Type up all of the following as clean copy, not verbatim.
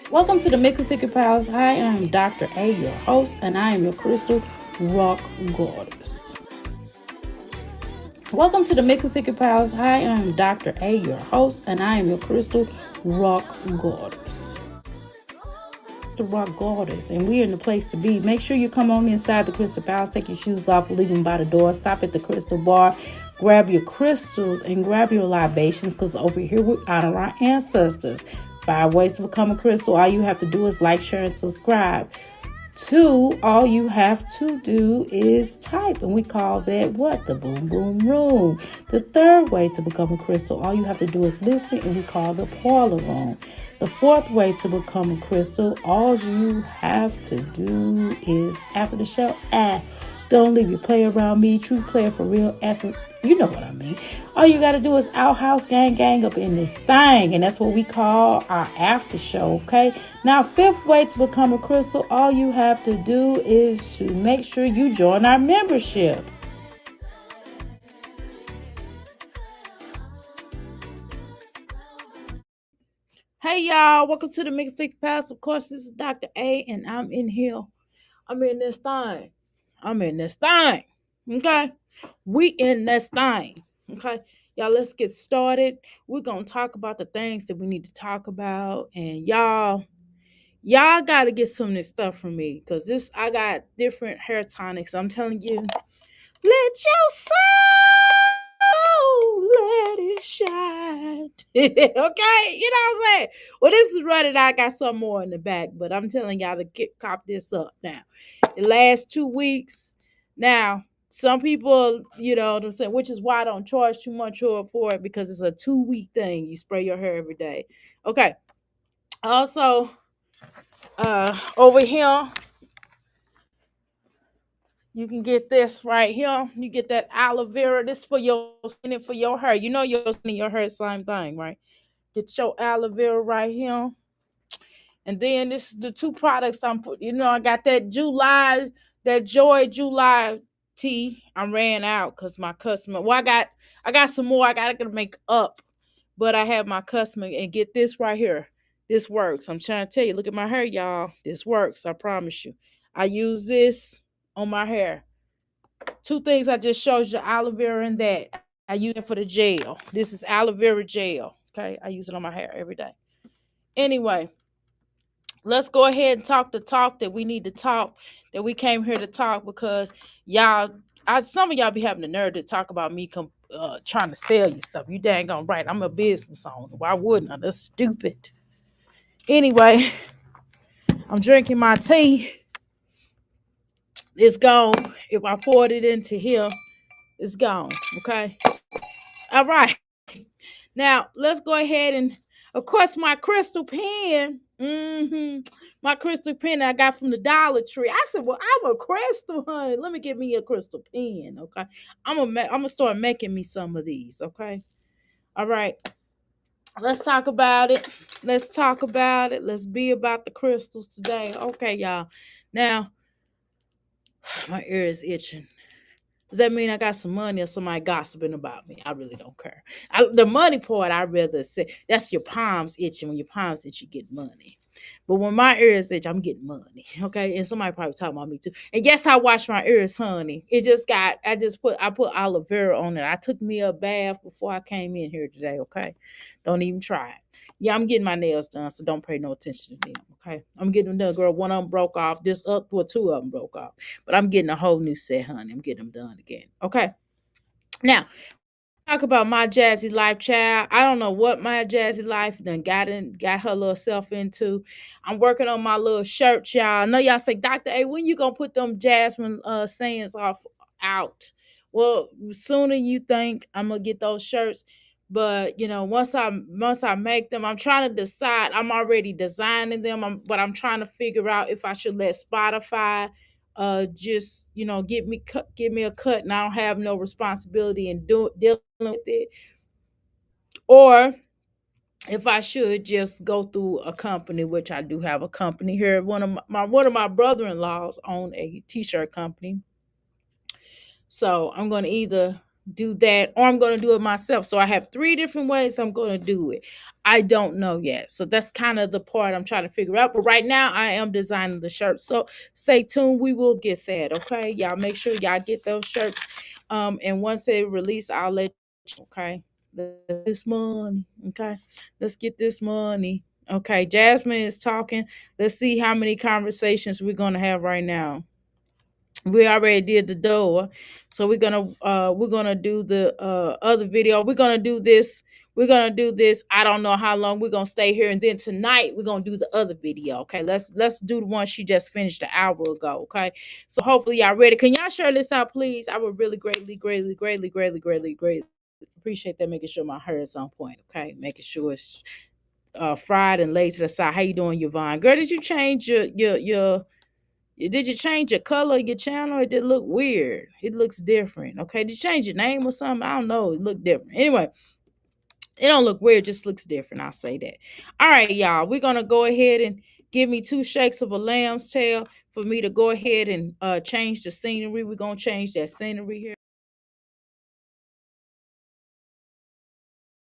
Welcome to the Mix of Thicker Pals. Hi, I am Dr. A, your host, and I am your crystal rock goddess. Welcome to the Mix of Thicker Pals. Hi, I am Dr. A, your host, and I am your crystal rock goddess. The rock goddess, and we're in the place to be. Make sure you come on inside the crystal palace, take your shoes off, leave them by the door, stop at the crystal bar, grab your crystals and grab your libations, because over here we honor our ancestors. 5 ways to become a crystal. All you have to do is like, share, and subscribe. 2, all you have to do is type, and we call that what? The boom boom room. The 3rd way to become a crystal, all you have to do is listen, and we call the parlor room. The 4th way to become a crystal, all you have to do is after the show, don't leave your play around me. True player for real. Ask me, you know what I mean. All you got to do is outhouse gang up in this thing. And that's what we call our after show, okay? Now, 5th way to become a crystal, all you have to do is to make sure you join our membership. Hey, y'all. Welcome to the Make It Thick Pass. Of course, this is Dr. A, and I'm in here. I'm in this thing. I'm in this thing. Okay? We in this thing. Okay? Y'all, let's get started. We're going to talk about the things that we need to talk about. And y'all got to get some of this stuff from me, because I got different hair tonics. I'm telling you, let your soul let it shine. Okay? You know what I'm saying? Well, this is running. I got some more in the back, but I'm telling y'all to cop this up now. The last 2 weeks. Now, some people, you know what I'm saying, which is why I don't charge too much for it, because it's a 2-week thing. You spray your hair every day. Okay. Also, over here, you can get this right here. You get that aloe vera. This for your skin and for your hair. You know your skin and your hair, same thing, right? Get your aloe vera right here. And then this is the 2 products I'm putting. You know, I got that Joy July tea. I ran out because my customer. Well, I got some more. I gotta make up, but I have my customer and get this right here. This works. I'm trying to tell you. Look at my hair, y'all. This works. I promise you. I use this on my hair. 2 things I just showed you: aloe vera and that. I use it for the gel. This is aloe vera gel. Okay, I use it on my hair every day. Anyway, let's go ahead and talk the talk that we need to talk, that we came here to talk, because y'all, some of y'all be having the nerve to talk about me trying to sell you stuff. You dang on right. I'm a business owner. Why wouldn't I? That's stupid. Anyway, I'm drinking my tea. It's gone. If I poured it into here, it's gone. Okay. All right. Now, let's go ahead and, of course, my crystal pen. My crystal pen I got from the Dollar Tree. I said, "Well, I'm a crystal, honey. Let me get me a crystal pen, okay? I'm gonna start making me some of these, okay? All right. Let's talk about it. Let's talk about it. Let's be about the crystals today, okay, y'all. Now, my ear is itching. Does that mean I got some money or somebody gossiping about me? I really don't care. The money part, I rather say that's your palms itching. When your palms itch, you get money. But when my ears itch, I'm getting money. Okay. And somebody probably talking about me too. And yes, I wash my ears, honey. I put aloe vera on it. I took me a bath before I came in here today. Okay. Don't even try it. Yeah, I'm getting my nails done, so don't pay no attention to them. Okay. I'm getting them done, girl. One of them broke off. Well, 2 of them broke off. But I'm getting a whole new set, honey. I'm getting them done again. Okay. Now, talk about my Jazzy life, child. I don't know what my Jazzy life done got her little self into. I'm working on my little shirt, y'all. I know y'all say, Dr. A, when you gonna put them Jasmine sayings off out? Well, sooner you think I'm gonna get those shirts. But you know, once I make them, I'm trying to decide. I'm already designing them, but I'm trying to figure out if I should let Spotify just give me a cut, and I don't have no responsibility in dealing with it, or if I should just go through a company, which I do have a company here. One of my brother-in-laws own a t-shirt company, so I'm going to either do that, or I'm going to do it myself. So I have three different ways I'm going to do it. I don't know yet. So that's kind of the part I'm trying to figure out. But right now, I am designing the shirt. So stay tuned. We will get that. Okay. Y'all make sure y'all get those shirts. And once they release, I'll let you. Okay. This money. Okay. Let's get this money. Okay. Jasmine is talking. Let's see how many conversations we're going to have right now. We already did the door, so we're gonna do the other video. We're gonna do this. I don't know how long we're gonna stay here, and then tonight we're gonna do the other video. Okay, let's do the one she just finished an hour ago. Okay, so hopefully y'all ready. Can y'all share this out, please? I would really greatly appreciate that. Making sure my hair is on point. Okay, making sure it's fried and laid to the side. How you doing, Yvonne? Girl, did you change did you change your color, your channel? It did look weird. It looks different. Okay. Did you change your name or something? I don't know. It looked different. Anyway, it don't look weird, it just looks different. I'll say that. All right, y'all. We're gonna go ahead and give me 2 shakes of a lamb's tail for me to go ahead and change the scenery. We're gonna change that scenery here.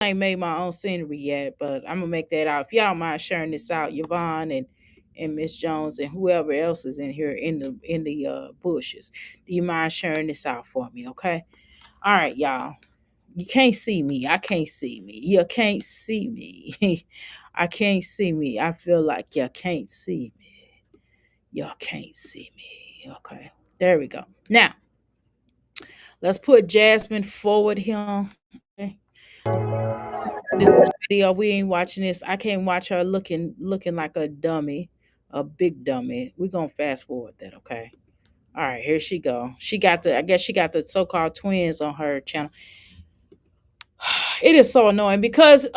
I ain't made my own scenery yet, but I'm gonna make that out. If y'all don't mind sharing this out, Yvonne and Miss Jones and whoever else is in here in the bushes, do you mind sharing this out for me? Okay. All right, y'all. You can't see me. I can't see me. You can't see me. I can't see me. I feel like you can't see me. Y'all can't see me. Okay. There we go. Now, let's put Jasmine forward here. Okay. This video, we ain't watching this. I can't watch her looking like a dummy, a big dummy. We're gonna fast forward that, okay? All right, here she go. I guess she got the so-called twins on her channel. It is so annoying because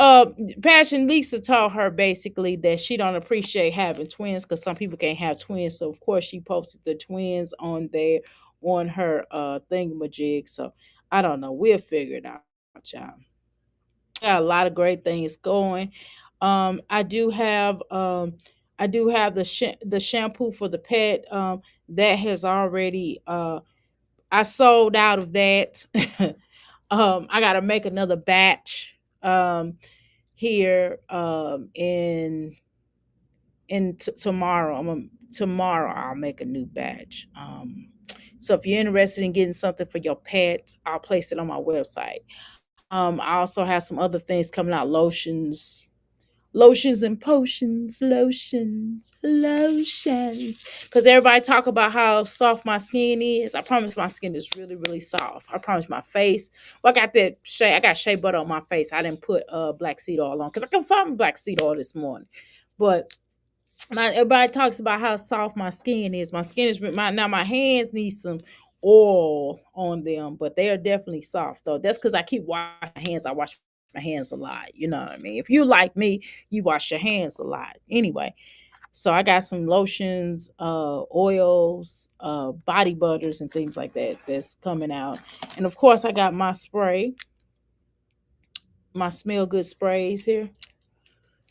Passion Lisa told her basically that she don't appreciate having twins because some people can't have twins. So of course she posted the twins on there on her thingamajig. So I don't know. We'll figure it out, y'all. Got a lot of great things going. I do have the shampoo for the pet that has already I sold out of that. I got to make another batch here tomorrow. Tomorrow I'll make a new batch. So if you're interested in getting something for your pet, I'll place it on my website. I also have some other things coming out, lotions and potions, lotions. Because everybody talk about how soft my skin is. I promise my skin is really, really soft. I promise my face. Well, I got shea butter on my face. I didn't put black seed oil on because I couldn't find black seed oil this morning. But everybody talks about how soft my skin is. My skin is now my hands need some oil on them, but they are definitely soft though. That's because I keep washing my hands. I wash my hands a lot. You know what I mean? If you like me, you wash your hands a lot. Anyway, so I got some lotions, oils, body butters, and things like that that's coming out. And of course, I got my spray, my smell good sprays here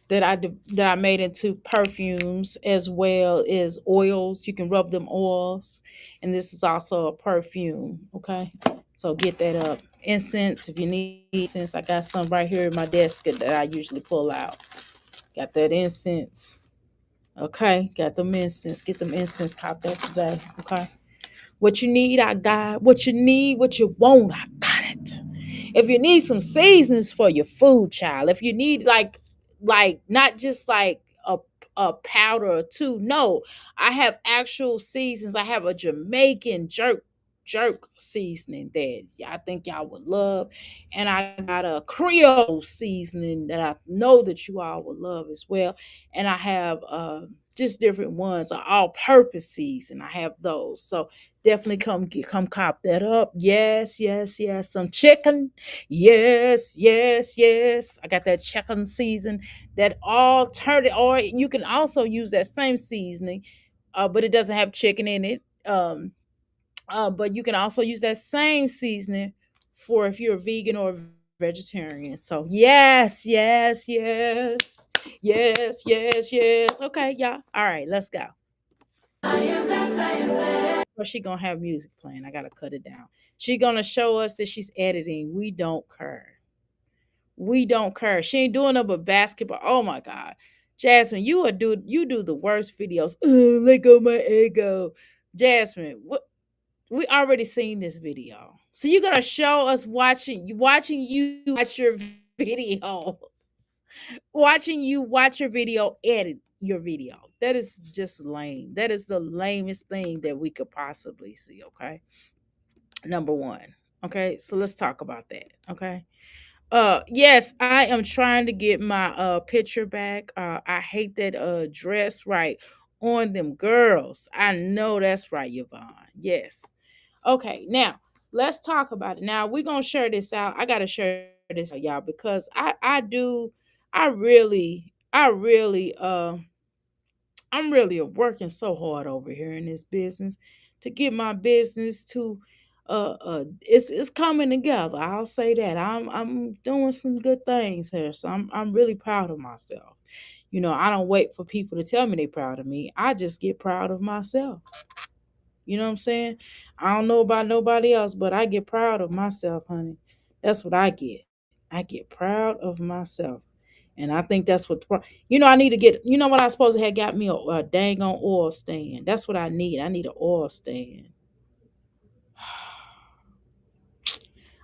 that I made into perfumes as well as oils. You can rub them oils, and this is also a perfume. Okay, so get that up. Incense, if you need incense, I got some right here in my desk that I usually pull out. Got that incense. Okay, got them incense. Get them incense popped up today. Okay. What you need, I got. What you need, what you want, I got it. If you need some seasonings for your food, child. If you need like not just like a powder or two. No, I have actual seasons. I have a Jamaican jerk seasoning that I think y'all would love. And I got a Creole seasoning that I know that you all would love as well. And I have just different ones, all purpose season. I have those. So definitely come cop that up. Yes. Some chicken. Yes. I got that chicken season, that alternative, or you can also use that same seasoning, but it doesn't have chicken in it. But you can also use that same seasoning for if you're a vegan or vegetarian. So yes. Okay, y'all. All right, let's go. Or she gonna have music playing. I gotta cut it down. She gonna show us that she's editing. We don't care. We don't care. She ain't doing up but basketball. Oh my God. Jasmine, you do the worst videos. Let go my ego. Jasmine, what we already seen this video. So you're gonna show us watching you watch your video. Watching you watch your video, edit your video. That is just lame. That is the lamest thing that we could possibly see, okay? Number one. Okay, so let's talk about that. Okay. Yes, I am trying to get my picture back. I hate that dress right on them girls. I know that's right, Yvonne. Yes. Okay, now let's talk about it. Now we're gonna share this out. I gotta share this out, y'all, because I really I'm really working so hard over here in this business to get my business to it's coming together. I'll say that. I'm doing some good things here. So I'm really proud of myself. You know, I don't wait for people to tell me they're proud of me. I just get proud of myself. You know what I'm saying? I don't know about nobody else, but I get proud of myself, honey. That's what I get. I get proud of myself. And I think that's what, you know, I need to get, you know what I suppose had got me a dang on oil stand. That's what I need. I need an oil stand.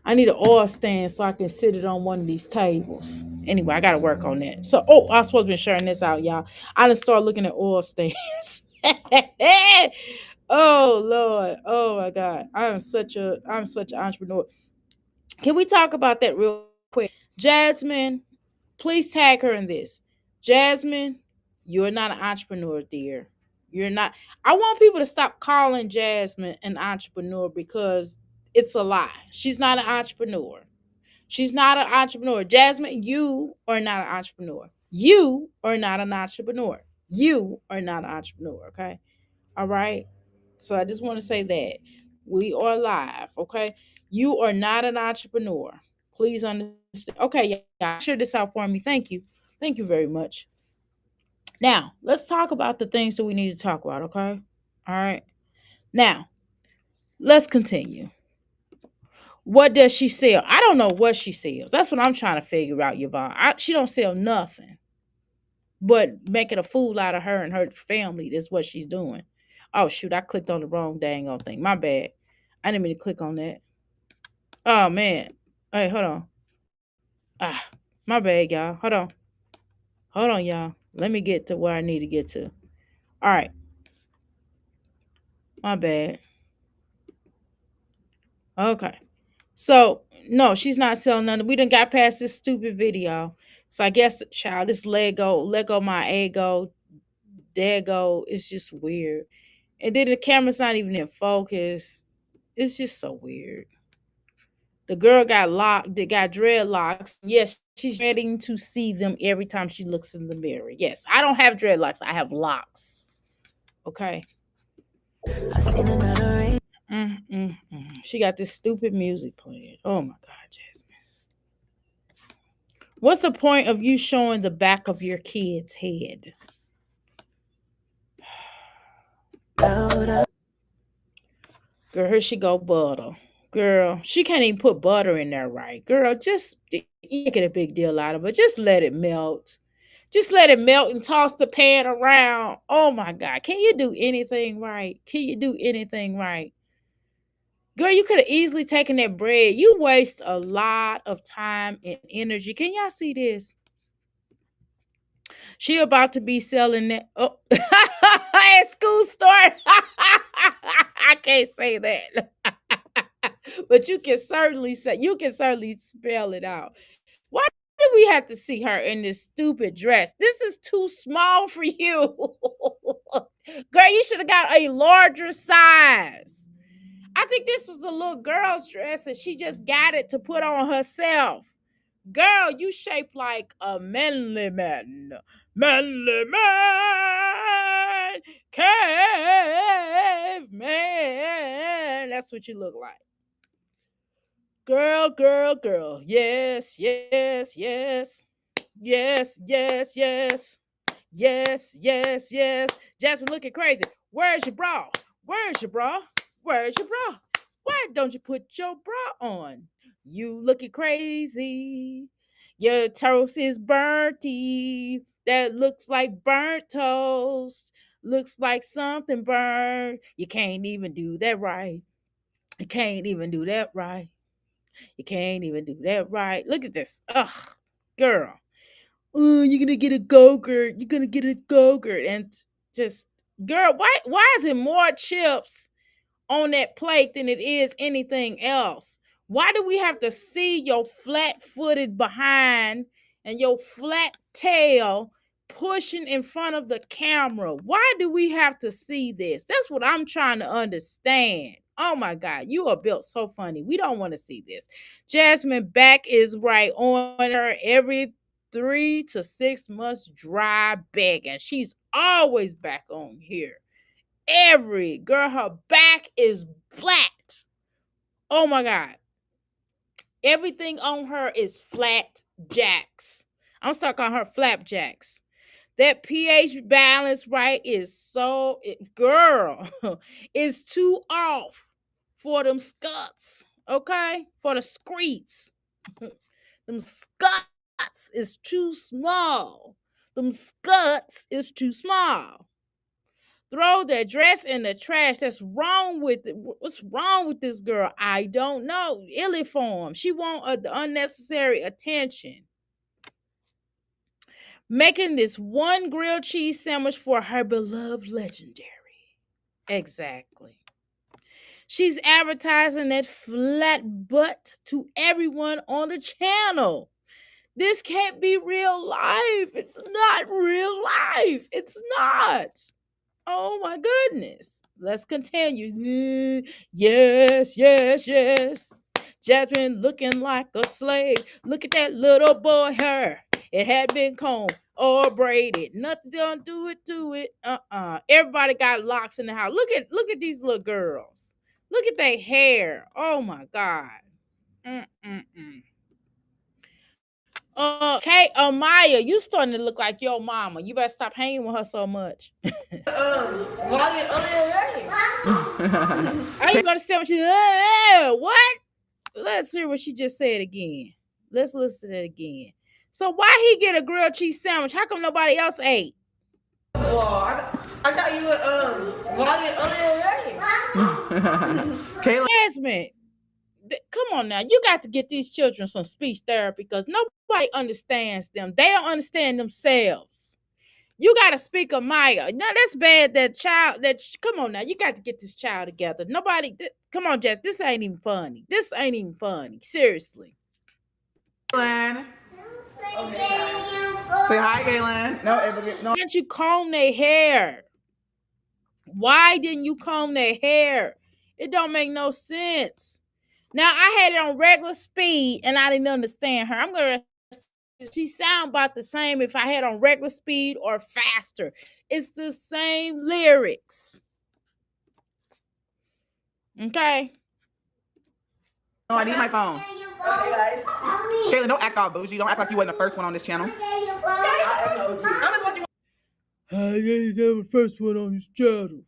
I need an oil stand so I can sit it on one of these tables. Anyway, I got to work on that. So, oh, I was supposed to be sharing this out, y'all. I done start looking at oil stands. Oh Lord. Oh my God. I'm such an entrepreneur. Can we talk about that real quick? Jasmine, please tag her in this. Jasmine, you're not an entrepreneur, dear. You're not. I want people to stop calling Jasmine an entrepreneur because it's a lie. She's not an entrepreneur. She's not an entrepreneur. Jasmine, you are not an entrepreneur. You are not an entrepreneur. You are not an entrepreneur, okay? All right. So I just want to say that we are live. Okay. You are not an entrepreneur. Please understand. Okay. Yeah. Share this out for me. Thank you. Thank you very much. Now, let's talk about the things that we need to talk about. Okay. All right. Now, let's continue. What does she sell? I don't know what she sells. That's what I'm trying to figure out, Yvonne. She don't sell nothing. But making a fool out of her and her family is what she's doing. Oh shoot, I clicked on the wrong dang on thing. My bad. I didn't mean to click on that. Oh man. Hey, hold on. Ah, my bad, y'all. Hold on. Hold on, y'all. Let me get to where I need to get to. All right. My bad. Okay. So no, she's not selling nothing. We done got past this stupid video. So I guess child, this Lego my ego, Dago, it's just weird. And then the camera's not even in focus. It's just so weird. The girl got locked, they got dreadlocks. Yes, she's ready to see them every time she looks in the mirror. Yes, I don't have dreadlocks, I have locks. Okay. I seen another She got this stupid music playing. Oh my God, Jasmine. What's the point of you showing the back of your kid's head? Girl, here she go, butter. Girl, she can't even put butter in there right. Girl, just you make it a big deal out of it. Just let it melt. Just let it melt and toss the pan around. Oh my God. Can you do anything right? Can you do anything right? Girl, you could have easily taken that bread. You waste a lot of time and energy. Can y'all see this? She about to be selling that. Oh, at school start. I can't say that. But you can certainly spell it out. Why do we have to see her in this stupid dress? This is too small for you. Girl, you should have got a larger size. I think this was the little girl's dress and she just got it to put on herself. Girl, you shaped like a manly man. Manly man. Caveman. That's what you look like. Girl, girl, girl. Yes, yes, yes. Yes, yes, yes. Yes, yes, yes. Jasmine looking crazy. Where's your bra? Where's your bra? Where's your bra? Why don't you put your bra on? You looking crazy. Your toast is burnty. That looks like burnt toast. Looks like something burnt. You can't even do that right. You can't even do that right. You can't even do that right. Look at this. Ugh, girl. Oh, you're gonna get a go-gurt. You're gonna get a go-gurt. And just, girl, why is it more chips on that plate than it is anything else? Why do we have to see your flat-footed behind and your flat tail pushing in front of the camera? Why do we have to see this? That's what I'm trying to understand. Oh my God, you are built so funny. We don't want to see this. Jasmine back is right on her every 3 to 6 months dry back, and she's always back on here. Every girl, her back is flat. Oh my God. Everything on her is flat jacks. I'm stuck on her flapjacks. That pH balance, right, is so girl is too off for them scuts. Okay? For the screets. Them scuts is too small. Them scuts is too small. Throw that dress in the trash. That's wrong with it. What's wrong with this girl? I don't know. Illiform. She want unnecessary attention. Making this one grilled cheese sandwich for her beloved legendary. Exactly. She's advertising that flat butt to everyone on the channel. This can't be real life. It's not real life. It's not. Oh my goodness. Let's continue. Yes, yes, yes. Jasmine looking like a slave. Look at that little boy hair. It had been combed or braided. Nothing gonna do it to it. Everybody got locks in the house. Look at these little girls. Look at their hair. Oh my God. Mm-mm-mm. Kate Amaya, you starting to look like your mama. You better stop hanging with her so much. Are you gonna say what she what? Let's hear what she just said again. Let's listen to it again. So why he get a grilled cheese sandwich? How come nobody else ate? I got you Kayla. Jasmine, come on now. You got to get these children some speech therapy because nobody understands them. They don't understand themselves. You got to speak of Maya. Now that's bad. Come on now. You got to get this child together. Come on, Jess. This ain't even funny. This ain't even funny. Seriously. Galen. Say hi, Galen. No, no. Why didn't you comb their hair? Why didn't you comb their hair? It don't make no sense. Now I had it on regular speed and I didn't understand her. I'm gonna she sound about the same if I had on regular speed or faster. It's the same lyrics. Okay. Oh, I need my phone. Okay, guys. Kayla, don't act all bougie. Don't act like you wasn't the first one on this channel. I ain't the first one on this channel.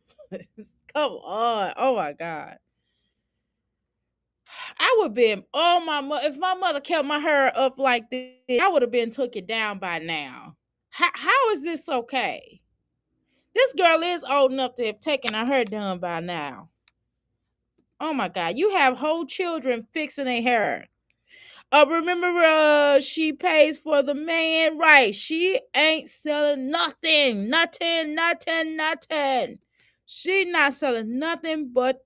Come on. Oh my God. I would have been, if my mother kept my hair up like this, I would have been took it down by now. How is this okay? This girl is old enough to have taken her hair done by now. Oh my God, you have whole children fixing their hair. Remember, she pays for the man, right? She ain't selling nothing. She not selling nothing but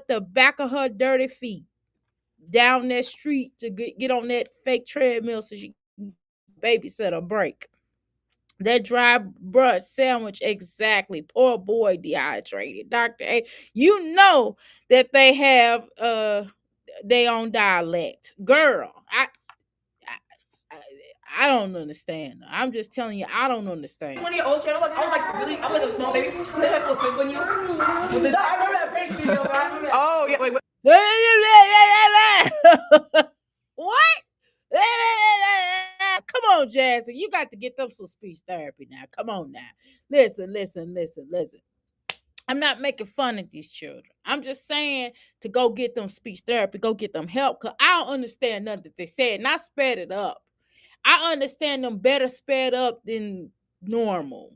the back of her dirty feet down that street to get on that fake treadmill so she can babysit a break. That dry brush sandwich, exactly. Poor boy dehydrated. Dr. A, you know that they have their own dialect. Girl, I don't understand. I'm just telling you, I don't understand. One of your old channel, I was like really, I was like a small baby. They had to quick on you. I remember that prank video. Oh yeah, wait. What? Come on, Jazzy. You got to get them some speech therapy now. Come on now. Listen. I'm not making fun of these children. I'm just saying to go get them speech therapy, go get them help, because I don't understand nothing that they said, and I sped it up. I understand them better sped up than normal.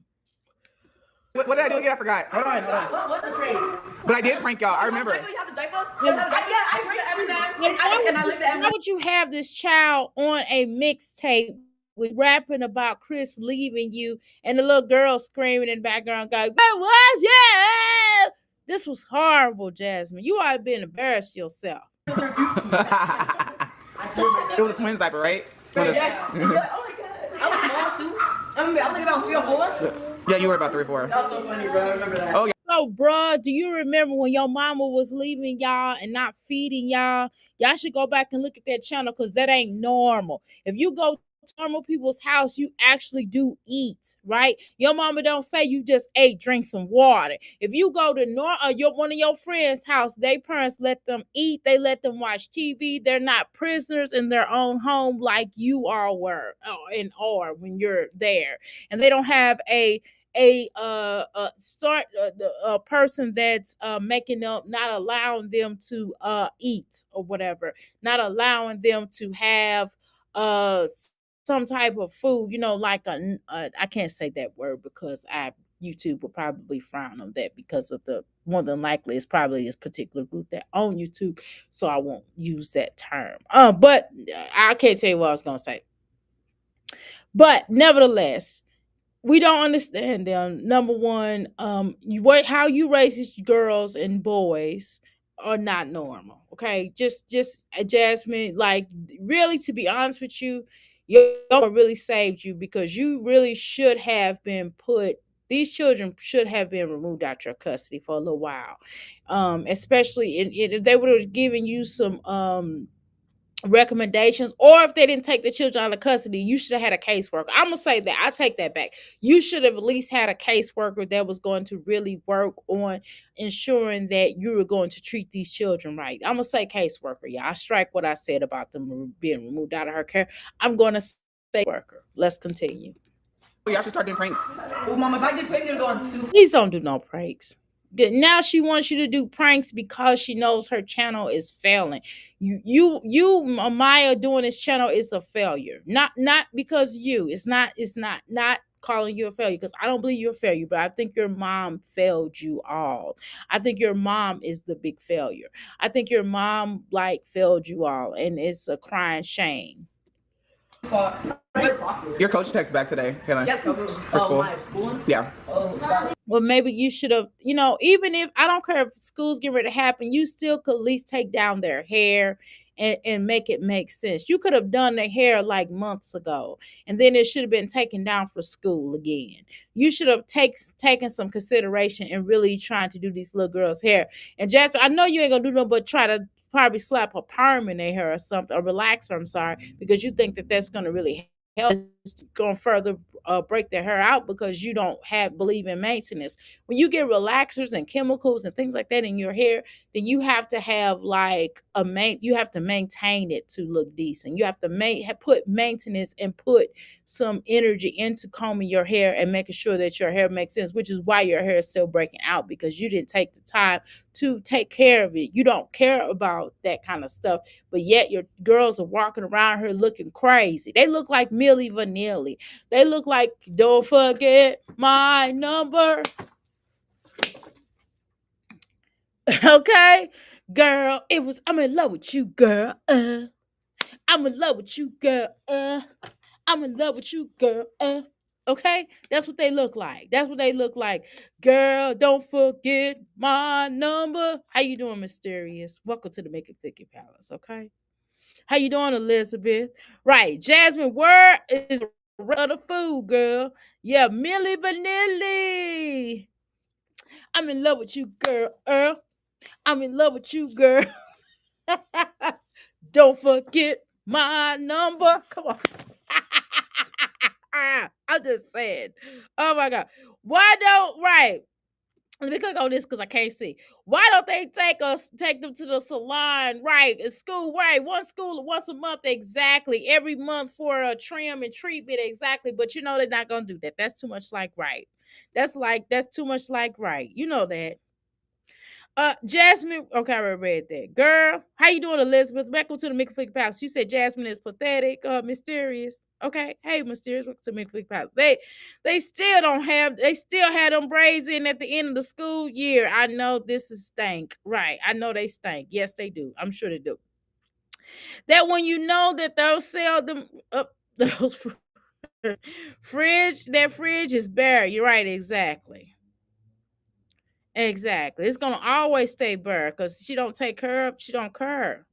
What did I do again? I forgot. Hold on, hold on. What's the prank? But I did prank y'all. I remember. You have the diaper? And, Yeah, I pranked the M&Ms. And I licked the why M&Ms. would you have this child on a mixtape with rapping about Chris leaving you and the little girl screaming in the background going, "Where was you?" This was horrible, Jasmine. You ought to be embarrassed yourself. It was a twins diaper, right? Yes. Oh my god. I was small too. I remember I was about 3 or 4. Yeah, you were about 3 or 4. That was so funny, bro. I remember that. Oh yeah. So, bruh, do you remember when your mama was leaving y'all and not feeding y'all? Y'all should go back and look at that channel because that ain't normal. If you go to normal people's house, you actually do eat, right? Your mama don't say you just ate, drink some water. If you go to one of your friends' house, they parents let them eat, they let them watch TV. They're not prisoners in their own home like you all were and are when you're there. And they don't have a person that's making them, not allowing them to eat or whatever, not allowing them to have uh some type of food, like I can't say that word because YouTube will probably frown on that because of the more than likely it's probably this particular group that own YouTube, so I won't use that term. But I can't tell you what I was gonna say. But nevertheless, we don't understand them. Number one, how you raise these girls and boys are not normal. Okay, just Jasmine, like really, to be honest with you, your mama really saved you because you really should have been put. These children should have been removed out your custody for a little while, especially if they would have given you some recommendations, or if they didn't take the children out of custody, you should have had a caseworker. I'm gonna say that. I take that back. You should have at least had a caseworker that was going to really work on ensuring that you were going to treat these children right. I'm gonna say caseworker. Yeah, I strike what I said about them being removed out of her care. I'm gonna say worker. Let's continue. Oh, y'all should start doing pranks. Oh, mom, if I did pranks, you're going too. Please don't do no pranks. Now she wants you to do pranks because she knows her channel is failing. You, Maya, doing this channel is a failure. Not because you. It's not calling you a failure because I don't believe you're a failure, but I think your mom failed you all. I think your mom is the big failure. I think your mom failed you all, and it's a crying shame. Your coach texted back today, Helen. Yes, coach. For school. Yeah. Well, maybe you should have, even if I don't care if school's getting ready to happen, you still could at least take down their hair and make it make sense. You could have done their hair like months ago, and then it should have been taken down for school again. You should have taken some consideration and really trying to do these little girls' hair. And Jasper, I know you ain't gonna do no but try to probably slap a perm in their hair or something, or relaxer, I'm sorry, because you think that that's gonna really help. It's going to further break their hair out because you don't believe in maintenance. When you get relaxers and chemicals and things like that in your hair, then you have to have you have to maintain it to look decent. You have to put maintenance and put some energy into combing your hair and making sure that your hair makes sense, which is why your hair is still breaking out, because you didn't take the time to take care of it. You don't care about that kind of stuff, but yet your girls are walking around here looking crazy. They look like Milli Vanilli. They look like, don't forget my number. Okay, girl, I'm in love with you, girl. I'm in love with you, girl. I'm in love with you, girl. Okay, that's what they look like. That's what they look like. Girl, don't forget my number. How you doing, Mysterious? Welcome to the Make It Thicky Palace. Okay. How you doing, Elizabeth? Right, Jasmine. Where is the food, girl? Yeah, Milli Vanilli. I'm in love with you, girl. I'm in love with you, girl. Don't forget my number. Come on. I'm just saying. Oh my God. Why don't, right? Let me click on this because I can't see. Why don't they take them to the salon, right? At school, right? One school once a month, exactly. Every month for a trim and treatment, exactly. But you know they're not gonna do that. That's too much like right. That's too much like right. You know that. Jasmine. Okay, I already read that. Girl, how you doing, Elizabeth? Welcome to the Mickey Flick Palace. You said Jasmine is pathetic, mysterious. Okay, hey, mysterious. Welcome to Mickey Flick Palace. They still don't have. They still had them braids in at the end of the school year. I know this is stank. Right? I know they stank. Yes, they do. I'm sure they do. That when you know that they'll sell them up those fridge. That fridge is bare. You're right. Exactly. Exactly. It's gonna always stay bare because she don't take care of. She don't care.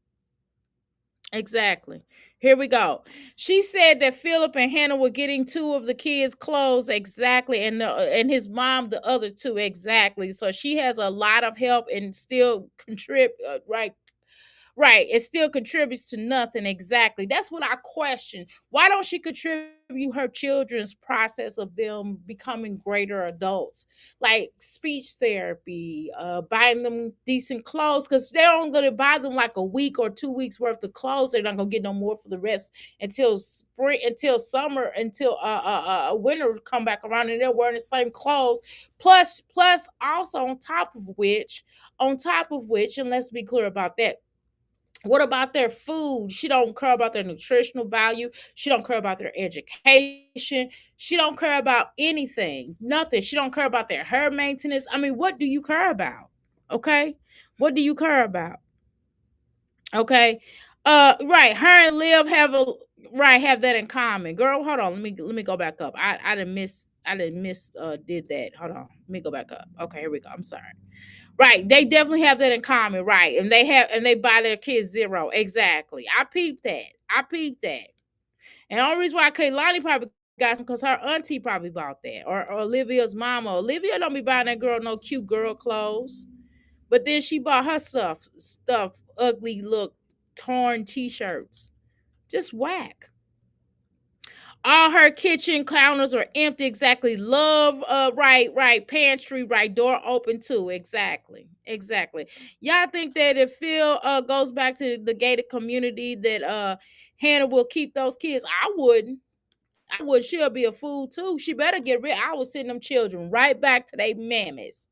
Exactly. Here we go. She said that Philip and Hannah were getting two of the kids' clothes exactly, and his mom the other two exactly. So she has a lot of help and still contribute. Right, right. It still contributes to nothing. Exactly. That's what I question. Why don't she contribute her children's process of them becoming greater adults? Like speech therapy, buying them decent clothes, because they're only going to buy them like a week or 2 weeks worth of clothes. They're not going to get no more for the rest until spring, until summer, until winter come back around, and they're wearing the same clothes. Plus, also on top of which, and let's be clear about that, what about their food? She don't care about their nutritional value. She don't care about their education. She don't care about anything. Nothing. She don't care about their hair maintenance. I mean, what do you care about? Okay? What do you care about? Okay? Right. Her and Liv have that in common. Girl, hold on. Let me go back up. I didn't miss did that. Hold on. Let me go back up. Okay, here we go. I'm sorry. Right. They definitely have that in common. Right. And they buy their kids zero. Exactly. I peeped that. I peeped that. And the only reason why Kaylani probably got some because her auntie probably bought that. Or Olivia's mama. Olivia don't be buying that girl no cute girl clothes. But then she bought her stuff, ugly look, torn t-shirts. Just whack. All her kitchen counters are empty. Exactly. Love, right. Pantry, right. Door open too. Exactly. Y'all think that if Phil goes back to the gated community that Hannah will keep those kids? I wouldn't. I would. She'll be a fool too. She better get rid. I would send them children right back to their mammies.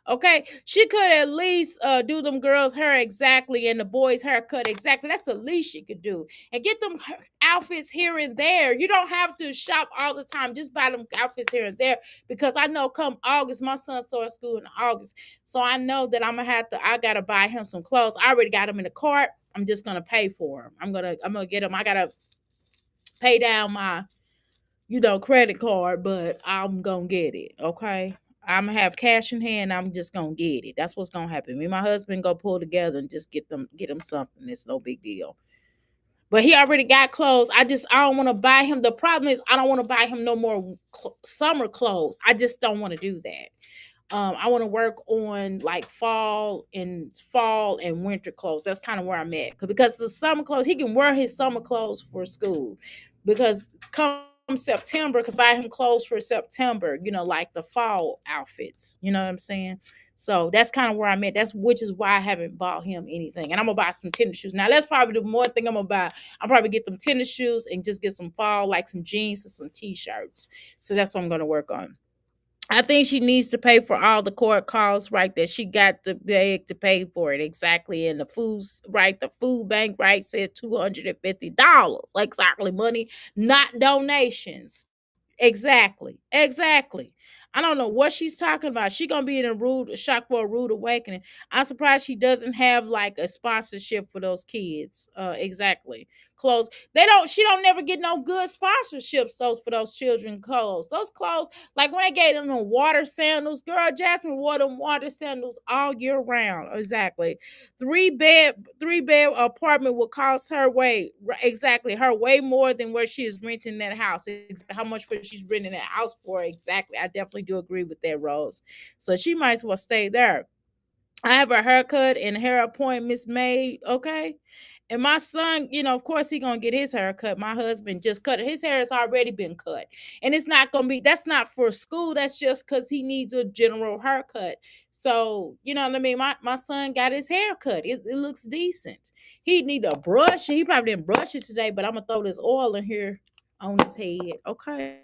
Okay, she could at least do them girls' hair exactly and the boys' haircut exactly. That's the least she could do, and get them outfits here and there. You don't have to shop all the time. Just buy them outfits here and there because I know come August, my son starts school in August, so I know that I gotta buy him some clothes. I already got them in the cart. I'm just gonna pay for them. I'm gonna get them. I gotta pay down my credit card, but I'm gonna get it. Okay. I'm gonna have cash in hand. I'm just gonna get it. That's what's gonna happen. Me and my husband go pull together and just get them something. It's no big deal. But he already got clothes. I don't want to buy him. The problem is I don't want to buy him no more summer clothes. I just don't want to do that. I want to work on like fall and winter clothes. That's kind of where I'm at. Because the summer clothes, he can wear his summer clothes for school. Because come September, because I buy him clothes for September, like the fall outfits. You know what I'm saying? So that's kind of where I'm at. Which is why I haven't bought him anything. And I'm gonna buy some tennis shoes. Now that's probably the more thing I'm gonna buy. I'll probably get them tennis shoes and just get some fall, like some jeans and some t-shirts. So that's what I'm gonna work on. I think she needs to pay for all the court costs, right? That she got to beg to pay for it exactly. And the foods, right? The food bank, right? Said $250. Like exactly, money, not donations. Exactly. I don't know what she's talking about. She gonna be in a rude shock for a rude awakening. I'm surprised she doesn't have like a sponsorship for those kids. Exactly. Clothes. She don't never get no good sponsorships those for those children clothes. Those clothes, like when they gave them the water sandals, girl, Jasmine wore them water sandals all year round. Exactly. Three bed apartment will cost her way more than where she is renting that house. How much for she's renting that house for exactly. I definitely do agree with that, Rose. So she might as well stay there. I have a haircut and hair appointments made, okay? And my son, of course he gonna get his hair cut. My husband just cut it. His hair has already been cut. And it's not gonna be that's not for school. That's just because he needs a general haircut. So, you know what I mean? My son got his hair cut. It looks decent. He need a brush. He probably didn't brush it today, but I'm gonna throw this oil in here on his head. Okay.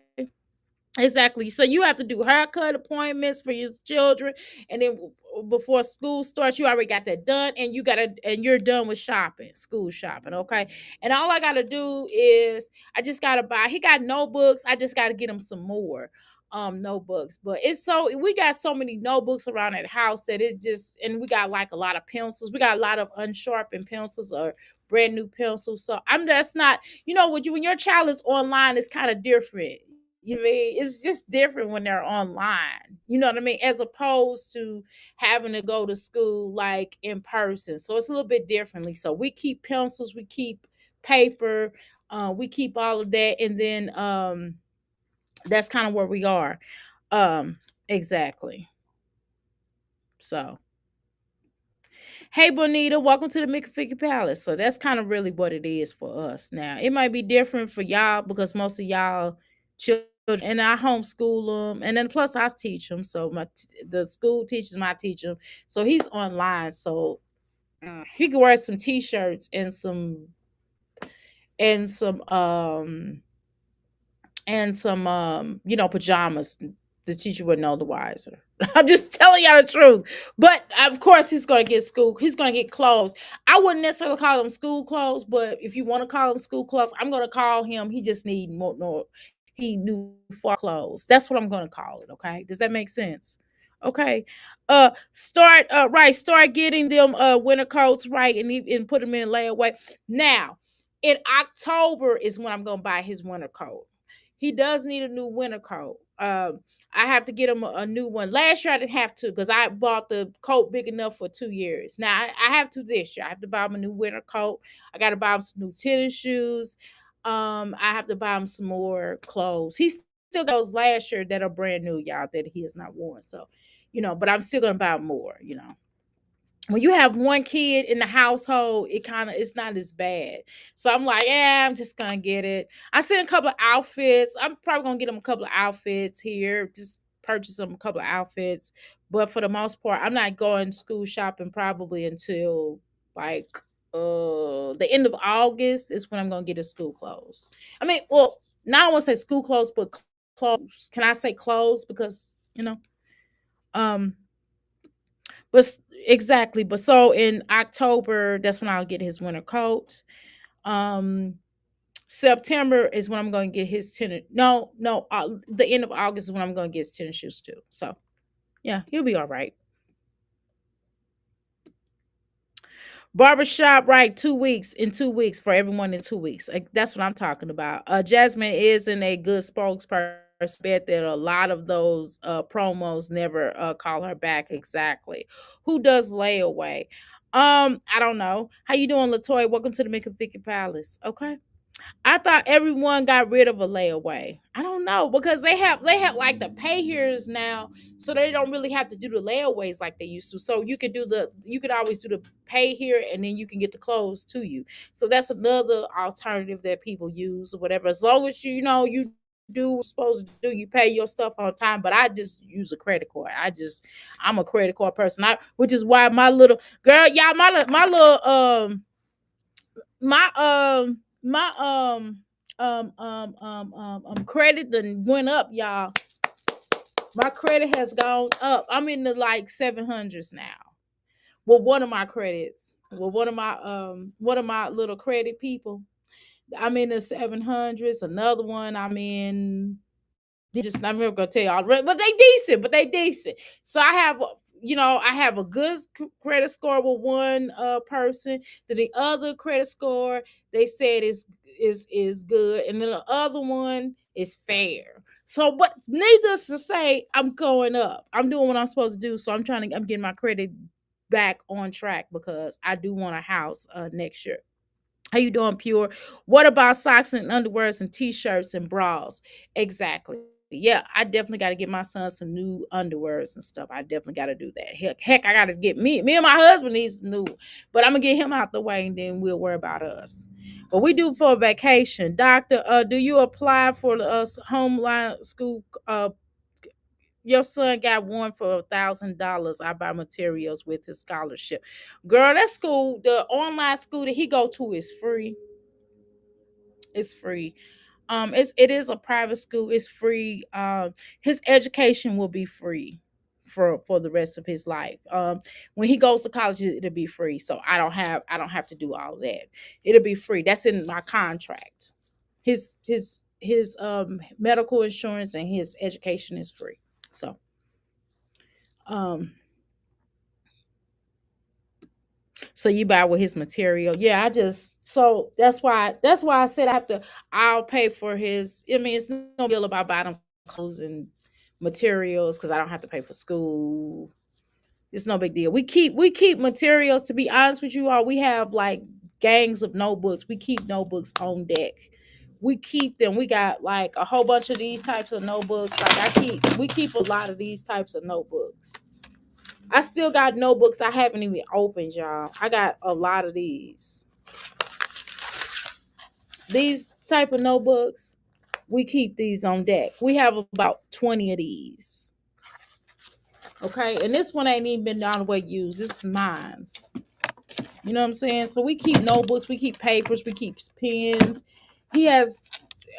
Exactly. So you have to do haircut appointments for your children, and then before school starts, you already got that done, and you're done with shopping, school shopping. Okay. And all I gotta do is I just gotta buy. He got notebooks. I just gotta get him some more notebooks. But we got so many notebooks around at the house that it just and we got like a lot of pencils. We got a lot of unsharpened pencils or brand new pencils. So I'm that's not when your child is online, it's kind of different. You know what I mean? It's just different when they're online. You know what I mean? As opposed to having to go to school like in person. So it's a little bit differently. So we keep pencils, we keep paper, we keep all of that, and then that's kind of where we are. Exactly. So hey, Bonita, welcome to the Mickey Figure Palace. So that's kind of really what it is for us. Now, it might be different for y'all because most of y'all children, and I homeschool them, and then plus I teach them. So the school teaches my teacher, so he's online. So he can wear some t-shirts and some pajamas. The teacher would know the wiser. I'm just telling y'all the truth. But of course he's gonna get school. He's gonna get clothes. I wouldn't necessarily call them school clothes, but if you want to call them school clothes, I'm gonna call him. He just need more. No, he new fall clothes. That's what I'm gonna call it. Okay, does that make sense? Okay. Start getting them winter coats right and put them in layaway. Now, in October is when I'm gonna buy his winter coat. He does need a new winter coat. I have to get him a new one. Last year I didn't have to because I bought the coat big enough for 2 years. Now I have to this year. I have to buy him a new winter coat. I got to buy him some new tennis shoes. I have to buy him some more clothes. He still got those last year that are brand new, y'all, that he has not worn. So, but I'm still gonna buy more. When you have one kid in the household, it's not as bad. So I'm like, yeah, I'm just gonna get it. I sent a couple of outfits. I'm probably gonna get him a couple of outfits here. Just purchase him a couple of outfits. But for the most part, I'm not going school shopping probably until like the end of August is when I'm gonna get his school clothes. I mean, well, now I don't want to say school clothes, but clothes. Can I say clothes? Because um but exactly. But so in October, that's when I'll get his winter coat. Um, September is when I'm going to get his tennis. No, no. The end of August is when I'm going to get his tennis shoes too. So yeah, he'll be all right. Barbershop, right? 2 weeks in 2 weeks for everyone in 2 weeks. That's what I'm talking about. Jasmine isn't a good spokesperson. Bet that a lot of those promos never call her back exactly. Who does layaway? I don't know. How you doing, Latoya? Welcome to the Mickey Palace. Okay. I thought everyone got rid of a layaway. I don't know because they have like the pay here's now, so they don't really have to do the layaways like they used to. So you could always do the pay here and then you can get the clothes to you. So that's another alternative that people use or whatever. As long as you do what you're supposed to do, you pay your stuff on time. But I just use a credit card. I'm a credit card person. Which is why my little girl, y'all, my little my credit then went up, y'all. My credit has gone up. I'm in the like 700s now. Well, one of my credits. Well, one of my little credit people. I'm in the 700s. Another one I'm in just I'm never gonna tell y'all, but they decent. So I have a good credit score with one person. Then the other credit score they said is good, and then the other one is fair. So, but needless to say, I'm going up. I'm doing what I'm supposed to do. So I'm getting my credit back on track because I do want a house next year. How you doing, Pure? What about socks and underwears and t-shirts and bras? Exactly. Yeah, I definitely got to get my son some new underwears and stuff. I definitely got to do that. Heck, I got to get me and my husband needs new, but I'm gonna get him out the way and then we'll worry about us. But we do for a vacation, Doctor. Do you apply for the homeline school? Your son got one for $1,000. I buy materials with his scholarship. Girl, that school, the online school that he go to is free. It's free. It is a private school. It's free. His education will be free for the rest of his life. When he goes to college, it'll be free. So I don't have to do all that. It'll be free. That's in my contract. His medical insurance and his education is free. So um so you buy with his material. Yeah, I just so that's why I said I'll pay for his. I mean, it's no deal about buying him clothes and materials because I don't have to pay for school. It's no big deal. We keep materials, to be honest with you all. We have like gangs of notebooks. We keep notebooks on deck. We keep them. We got like a whole bunch of these types of notebooks. Like we keep a lot of these types of notebooks. I still got notebooks I haven't even opened, y'all. I got a lot of these. These type of notebooks, we keep these on deck. We have about 20 of these. Okay, and this one ain't even been down the way used. This is mine's. You know what I'm saying? So we keep notebooks, we keep papers, we keep pens. He has,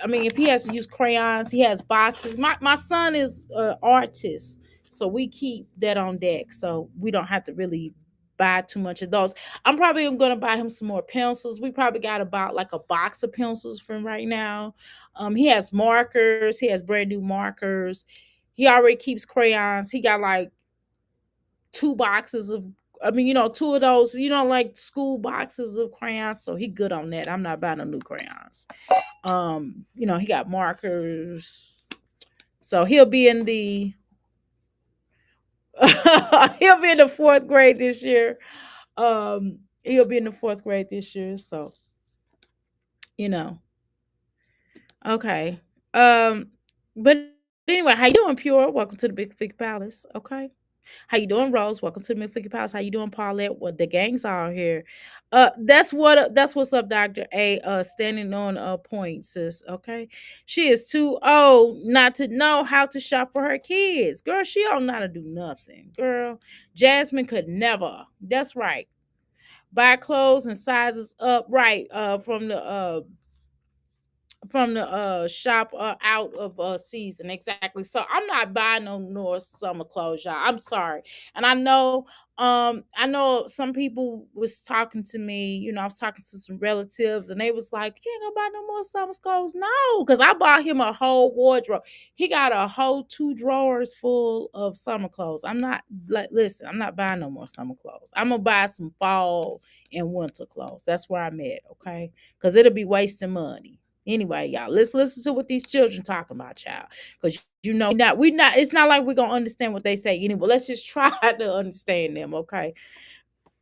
I mean, if he has to use crayons, he has boxes. My son is an artist, so we keep that on deck, so we don't have to really buy too much of those. I'm probably going to buy him some more pencils. We probably got about like a box of pencils from right now. He has markers. He has brand new markers. He already keeps crayons. He got like two boxes of, I mean, two of those, like school boxes of crayons. So he good on that. I'm not buying no new crayons. He got markers. So he'll be in the he'll be in the fourth grade this year. He'll be in the fourth grade this year. So, you know. Okay. But anyway, how you doing, Pure? Welcome to the Big Fig Palace. Okay. How you doing, Rose? Welcome to the Mcflicky Palace. How you doing, Paulette? Well, the gang's all here. That's what's up, Dr. A. Standing on a point, sis. Okay. She is too old not to know how to shop for her kids. Girl, she don't know how to do nothing. Girl, Jasmine could never. That's right. Buy clothes and sizes up right from the shop out of season. Exactly. So I'm not buying no more summer clothes, y'all. I'm sorry. And I know some people was talking to me. I was talking to some relatives and they was like, you ain't gonna buy no more summer clothes. No, because I bought him a whole wardrobe. He got a whole 2 drawers full of summer clothes. I'm not like, listen, I'm not buying no more summer clothes. I'm gonna buy some fall and winter clothes. That's where I'm at. Okay, because it'll be wasting money. Anyway, y'all, let's listen to what these children talking about, child. Because we not. It's not like we're gonna understand what they say anyway. Let's just try to understand them, okay?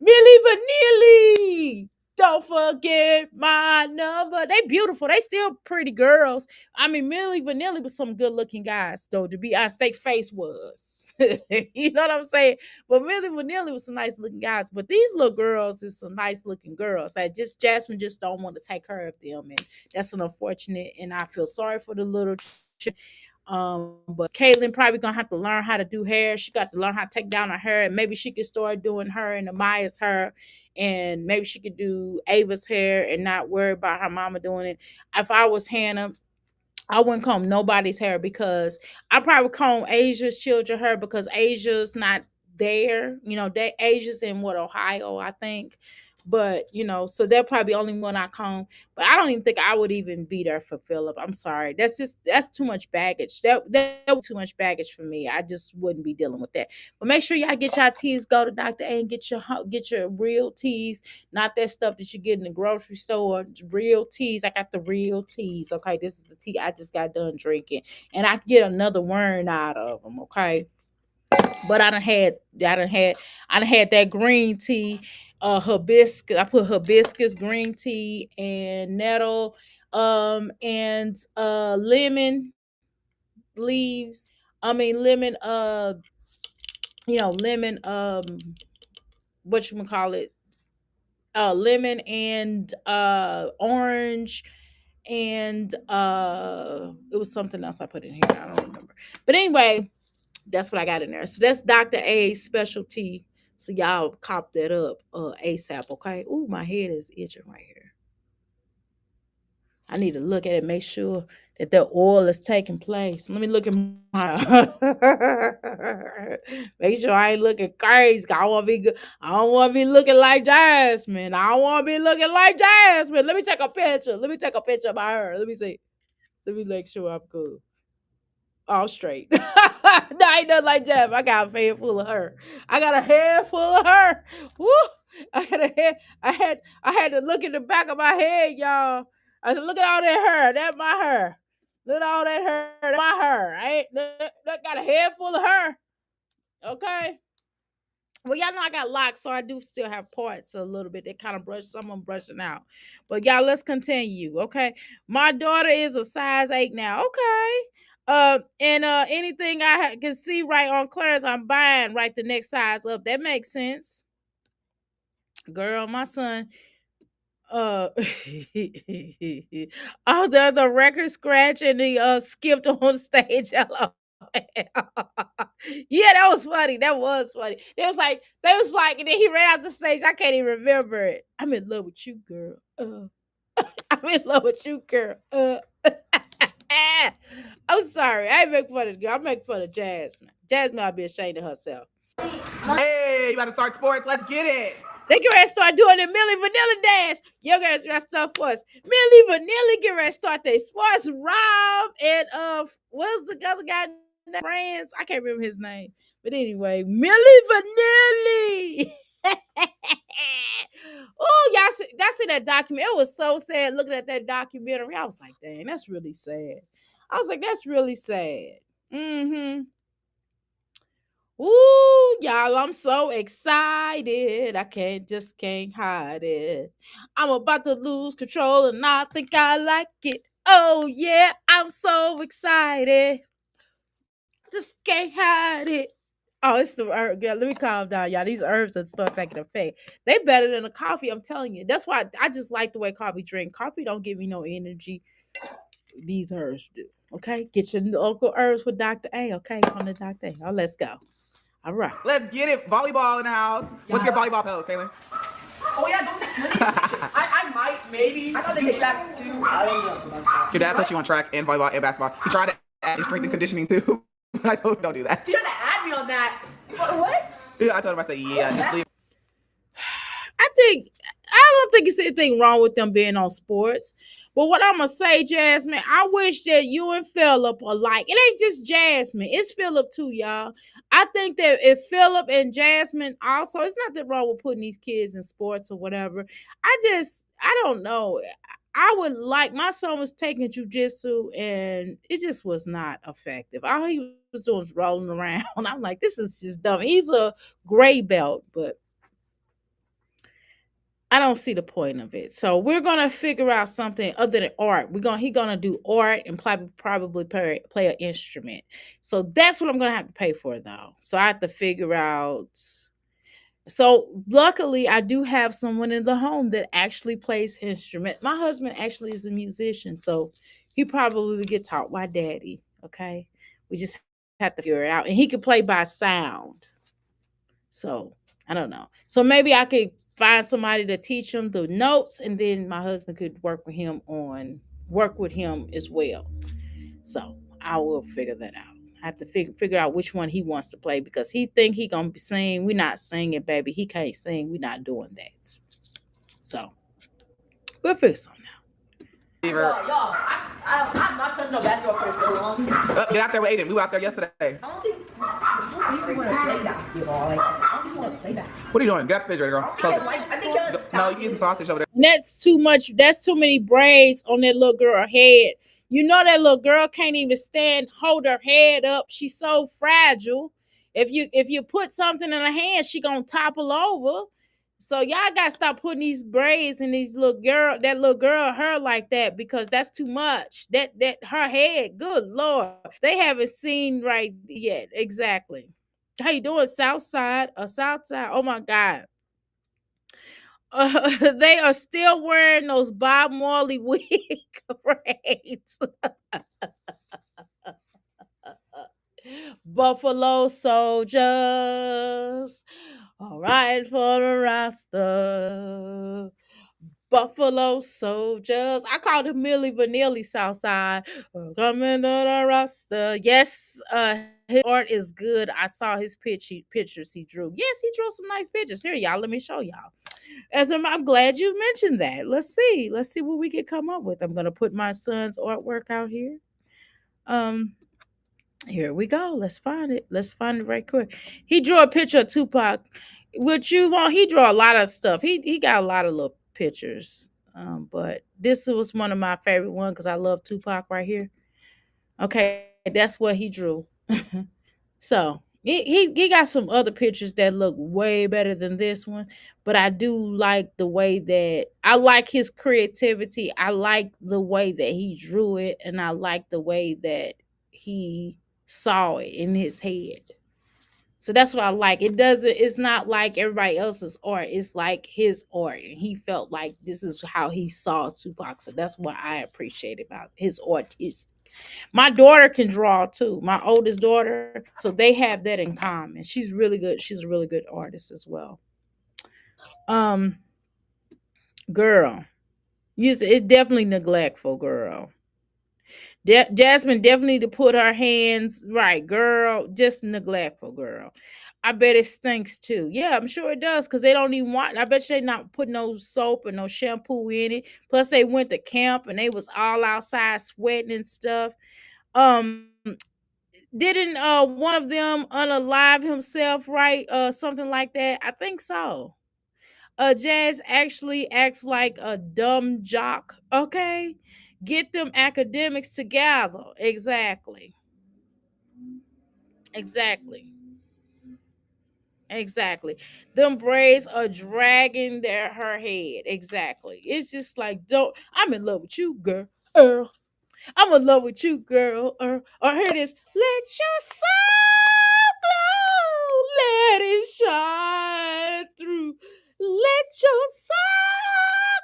Millie Vanilli. Don't forget my number. They beautiful. They still pretty girls. I mean, Millie Vanilli was some good looking guys, though, to be honest. Fake face was. You know what I'm saying? But Millie Vanilli was some nice looking guys. But these little girls is some nice looking girls. Jasmine just don't want to take care of them. And that's an unfortunate. And I feel sorry for the little children. But Caitlin probably gonna have to learn how to do hair. She got to learn how to take down her hair, and maybe she could start doing her and Amaya's hair, and maybe she could do Ava's hair and not worry about her mama doing it. If I was Hannah, I wouldn't comb nobody's hair because I probably comb Asia's children hair because Asia's not there. Asia's in Ohio, I think. But so they're probably the only one I comb. But I don't even think I would even be there for Philip. I'm sorry. That's too much baggage. That was too much baggage for me. I just wouldn't be dealing with that. But make sure y'all get y'all teas. Go to Dr. A and get your real teas, not that stuff that you get in the grocery store. Real teas. I got the real teas. Okay, this is the tea I just got done drinking, and I can get another word out of them. Okay. But I done had that green tea, hibiscus. I put hibiscus, green tea, and nettle, and lemon. leaves. I mean lemon. Lemon. What you call it? Lemon and orange, and it was something else I put in here. I don't remember. But anyway, that's what I got in there. So that's Dr. A's specialty. So y'all cop that up ASAP, okay? Ooh, my head is itching right here. I need to look at it, make sure that the oil is taking place. Let me look at my make sure I ain't looking crazy. I want to be good. I don't want to be looking like Jasmine. I don't want to be looking like Jasmine. Let me take a picture. Let me take a picture of her. Let me see. Let me make sure I'm good. All straight. No, I ain't nothing like Jasmine. I got a head full of her. I got a head full of her. Woo! I got a head. I had to look in the back of my head, y'all. I said, look at all that hair. That's my hair. Look at all that hair. That's my hair. I ain't that got a head full of hair. Okay. Well, y'all know I got locks, so I do still have parts a little bit. They kind of brush, some of them brushing out. But y'all, let's continue. Okay. My daughter is a size 8 now. Okay. And anything I can see right on clearance, I'm buying right the next size up. That makes sense. Girl, my son, uh oh, the record scratch and he skipped on stage. Hello. Yeah, that was funny. That was funny. They was like, and then he ran out the stage. I can't even remember it. I'm in love with you, girl. I'm in love with you, girl. I'm sorry. I ain't make fun of the girl. I make fun of Jasmine. Jasmine ought to be ashamed of herself. Hey, you about to start sports? Let's get it. They get ready to start doing the Millie Vanilli dance. Your girls got stuff for us. Millie Vanilli get ready to start their sports. Rob and what's the other guy name? Friends? I can't remember his name. But anyway, Millie Vanilli. Oh, y'all see that document. It was so sad looking at that documentary. I was like, dang, that's really sad. I was like, that's really sad. Mm-hmm. Ooh, y'all, I'm so excited. I can't hide it. I'm about to lose control and I think I like it. Oh, yeah, I'm so excited. Just can't hide it. Oh, it's the herb. Yeah, let me calm down, y'all. These herbs that start taking effect. They better than the coffee, I'm telling you. That's why I just like the way coffee drink. Coffee don't give me no energy. These herbs do. Okay? Get your local herbs with Dr. A, okay? From the Dr. A. Oh, let's go. All right. Let's get it. Volleyball in the house. What's your volleyball pose, Taylor? Oh yeah, don't I might, maybe. I thought they get back too. I don't know. Your dad put you on track and volleyball and basketball. He tried to add strength and conditioning too. But I told him don't do that. You had to add me on that. What? Yeah, I told him, I said, yeah, just leave. I don't think it's anything wrong with them being on sports. But what I'm gonna say, Jasmine, I wish that you and Philip are like, it ain't just Jasmine, it's Philip too, y'all. I think that if Philip and Jasmine also, it's nothing wrong with putting these kids in sports or whatever. I don't know. I would like, my son was taking jujitsu and it just was not effective. All he was doing was rolling around. I'm like, this is just dumb. He's a gray belt, but I don't see the point of it. So we're gonna figure out something other than art. He gonna do art and probably play an instrument. So that's what I'm gonna have to pay for though. So I have to figure out. So luckily, I do have someone in the home that actually plays instrument. My husband actually is a musician, so he probably would get taught by daddy. Okay, we just have to figure it out, and he could play by sound. So I don't know. So maybe I could find somebody to teach him the notes, and then my husband could work with him as well. So I will figure that out. I have to figure out which one he wants to play because he think he gonna be singing. We're not singing, baby. He can't sing. We're not doing that. So we'll figure something out. Y'all, I'm not touching no basketball for so long. Get out there with Aiden. We were out there yesterday. I don't even want to play basketball. Like, I don't even want to play basketball. What are you doing? Get out the refrigerator, girl. Close it. I think No, you can get some sausage over there. That's too much. That's too many braids on that little girl head. You know that little girl can't even hold her head up. She's so fragile. If you put something in her hand, she gonna topple over. So y'all gotta stop putting these braids in these little girl, that little girl hair like that because that's too much. That her head, good lord, they haven't seen right yet. Exactly. How you doing, South Side? South Side? Oh my God. They are still wearing those Bob Marley wig braids. Buffalo soldiers, all right for the Rasta. Buffalo soldiers. I called him Millie Vanilli Southside. Coming to the Rasta. Yes, his art is good. I saw his pictures he drew. Yes, he drew some nice pictures. Here, y'all. Let me show y'all. I'm glad you mentioned that. Let's see. Let's see what we can come up with. I'm gonna put my son's artwork out here. Um, Here we go. Let's find it. Let's find it right quick. He drew a picture of Tupac. What you want? He drew a lot of stuff. He got a lot of little pictures. But this was one of my favorite ones because I love Tupac right here. Okay, that's what he drew. So he got some other pictures that look way better than this one, but I do like the way that I like his creativity. I like the way that he drew it, and I like the way that he saw it in his head. So that's what I like. It's not like everybody else's art. It's like his art. And he felt like this is how he saw Tupac. So that's what I appreciate about his artist. My daughter can draw too. My oldest daughter. So they have that in common. She's really good. She's a really good artist as well. Um, Girl. It's definitely neglectful, girl. Jasmine definitely to put her hands right, girl. Just neglectful, girl. I bet it stinks too. Yeah, I'm sure it does because they don't even want. I bet you they not putting no soap and no shampoo in it. Plus, they went to camp and they was all outside sweating and stuff. Um, didn't one of them unalive himself? Right? Something like that. I think so. Jazz actually acts like a dumb jock. Okay, get them academics together. Exactly. Exactly. Exactly. Them braids are dragging her head. Exactly. It's just like, don't. I'm in love with you, girl. I'm in love with you, girl. Or here it is. Let your soul glow. Let it shine through. Let your soul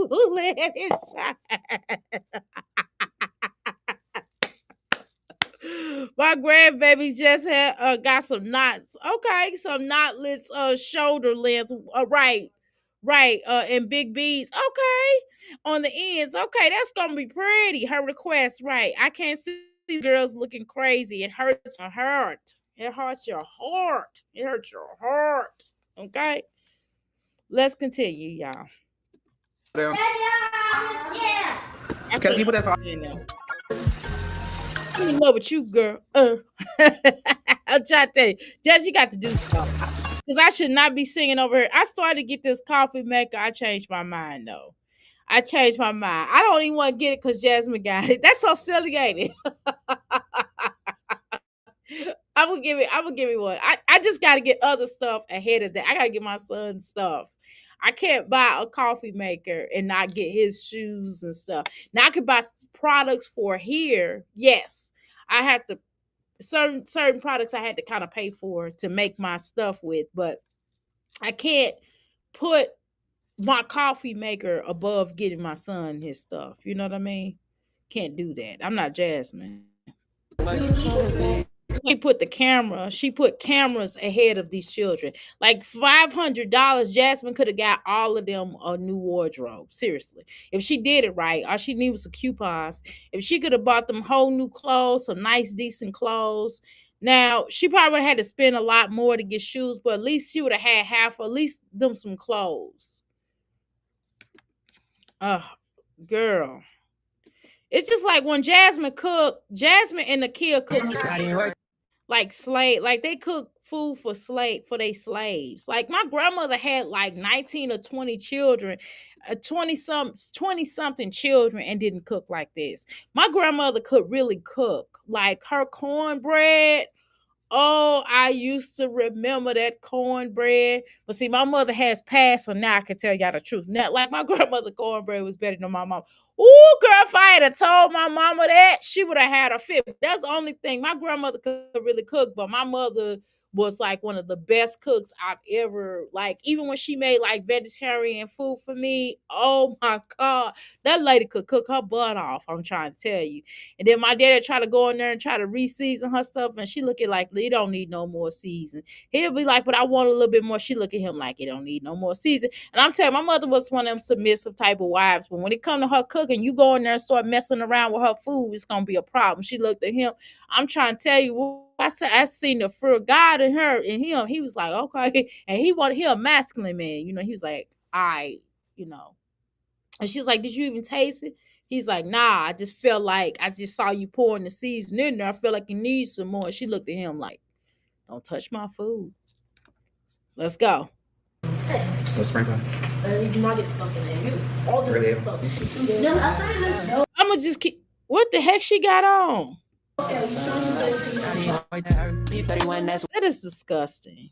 glow. Let it shine. My grandbaby just had got some knots. Okay, some knotless shoulder length. Right, right. And big beads. Okay, on the ends. Okay, that's gonna be pretty. Her request. Right. I can't see these girls looking crazy. It hurts my heart. It hurts your heart. It hurts your heart. Okay. Let's continue, y'all. Down. Yeah. I Can feel people that's all you know. I'm in love with you, girl. I'm trying to tell you, Jess, you got to do something. Because I should not be singing over here. I started to get this coffee maker. I changed my mind, though. I changed my mind. I don't even want to get it because Jasmine got it. That's so silly, ain't it? I will give it one. I just gotta get other stuff ahead of that. I gotta get my son stuff. I can't buy a coffee maker and not get his shoes and stuff. Now I could buy products for here. Yes. I have to certain products I had to kind of pay for to make my stuff with, but I can't put my coffee maker above getting my son his stuff. You know what I mean? Can't do that. I'm not Jasmine. She put cameras ahead of these children. Like $500, Jasmine could have got all of them a new wardrobe. Seriously. If she did it right, all she needed was some coupons. If she could have bought them whole new clothes, some nice, decent clothes. Now, she probably would have had to spend a lot more to get shoes, but at least she would have had half, at least them some clothes. Girl. It's just like when Jasmine and Nakia cook like slave, like they cook food for their slaves. Like my grandmother had like 19 or 20 children, 20 something children, and didn't cook like this. My grandmother could really cook. Like her cornbread, Oh, I used to remember that cornbread. But see, my mother has passed, so now I can tell y'all the truth. Now, like my grandmother cornbread was better than my mom. Ooh, girl, if I had told my mama that, she would have had a fit. That's the only thing. My grandmother could really cook, but my mother was like one of the best cooks I've ever like. Even when she made like vegetarian food for me, oh my god, that lady could cook her butt off. I'm trying to tell you. And then my dad try to go in there and try to re-season her stuff, and she look at like, you don't need no more season. He'll be like, but I want a little bit more. She look at him like, you don't need no more season. And I'm telling you, my mother was one of them submissive type of wives, but when it come to her cooking, you go in there and start messing around with her food, it's gonna be a problem. She looked at him. I'm trying to tell you, I said I seen the fear of God in her and him. He was like, okay, and he wanted him a masculine man. He was like, I, you know. And she's like, did you even taste it? He's like, nah, I just felt like I just saw you pouring the season in there. I feel like you need some more. She looked at him like, don't touch my food. Let's go. What's sprinkling? You do not get stuck in there. You all get Really? stuck. No, I started no. I'm gonna just keep. What the heck she got on? That is disgusting.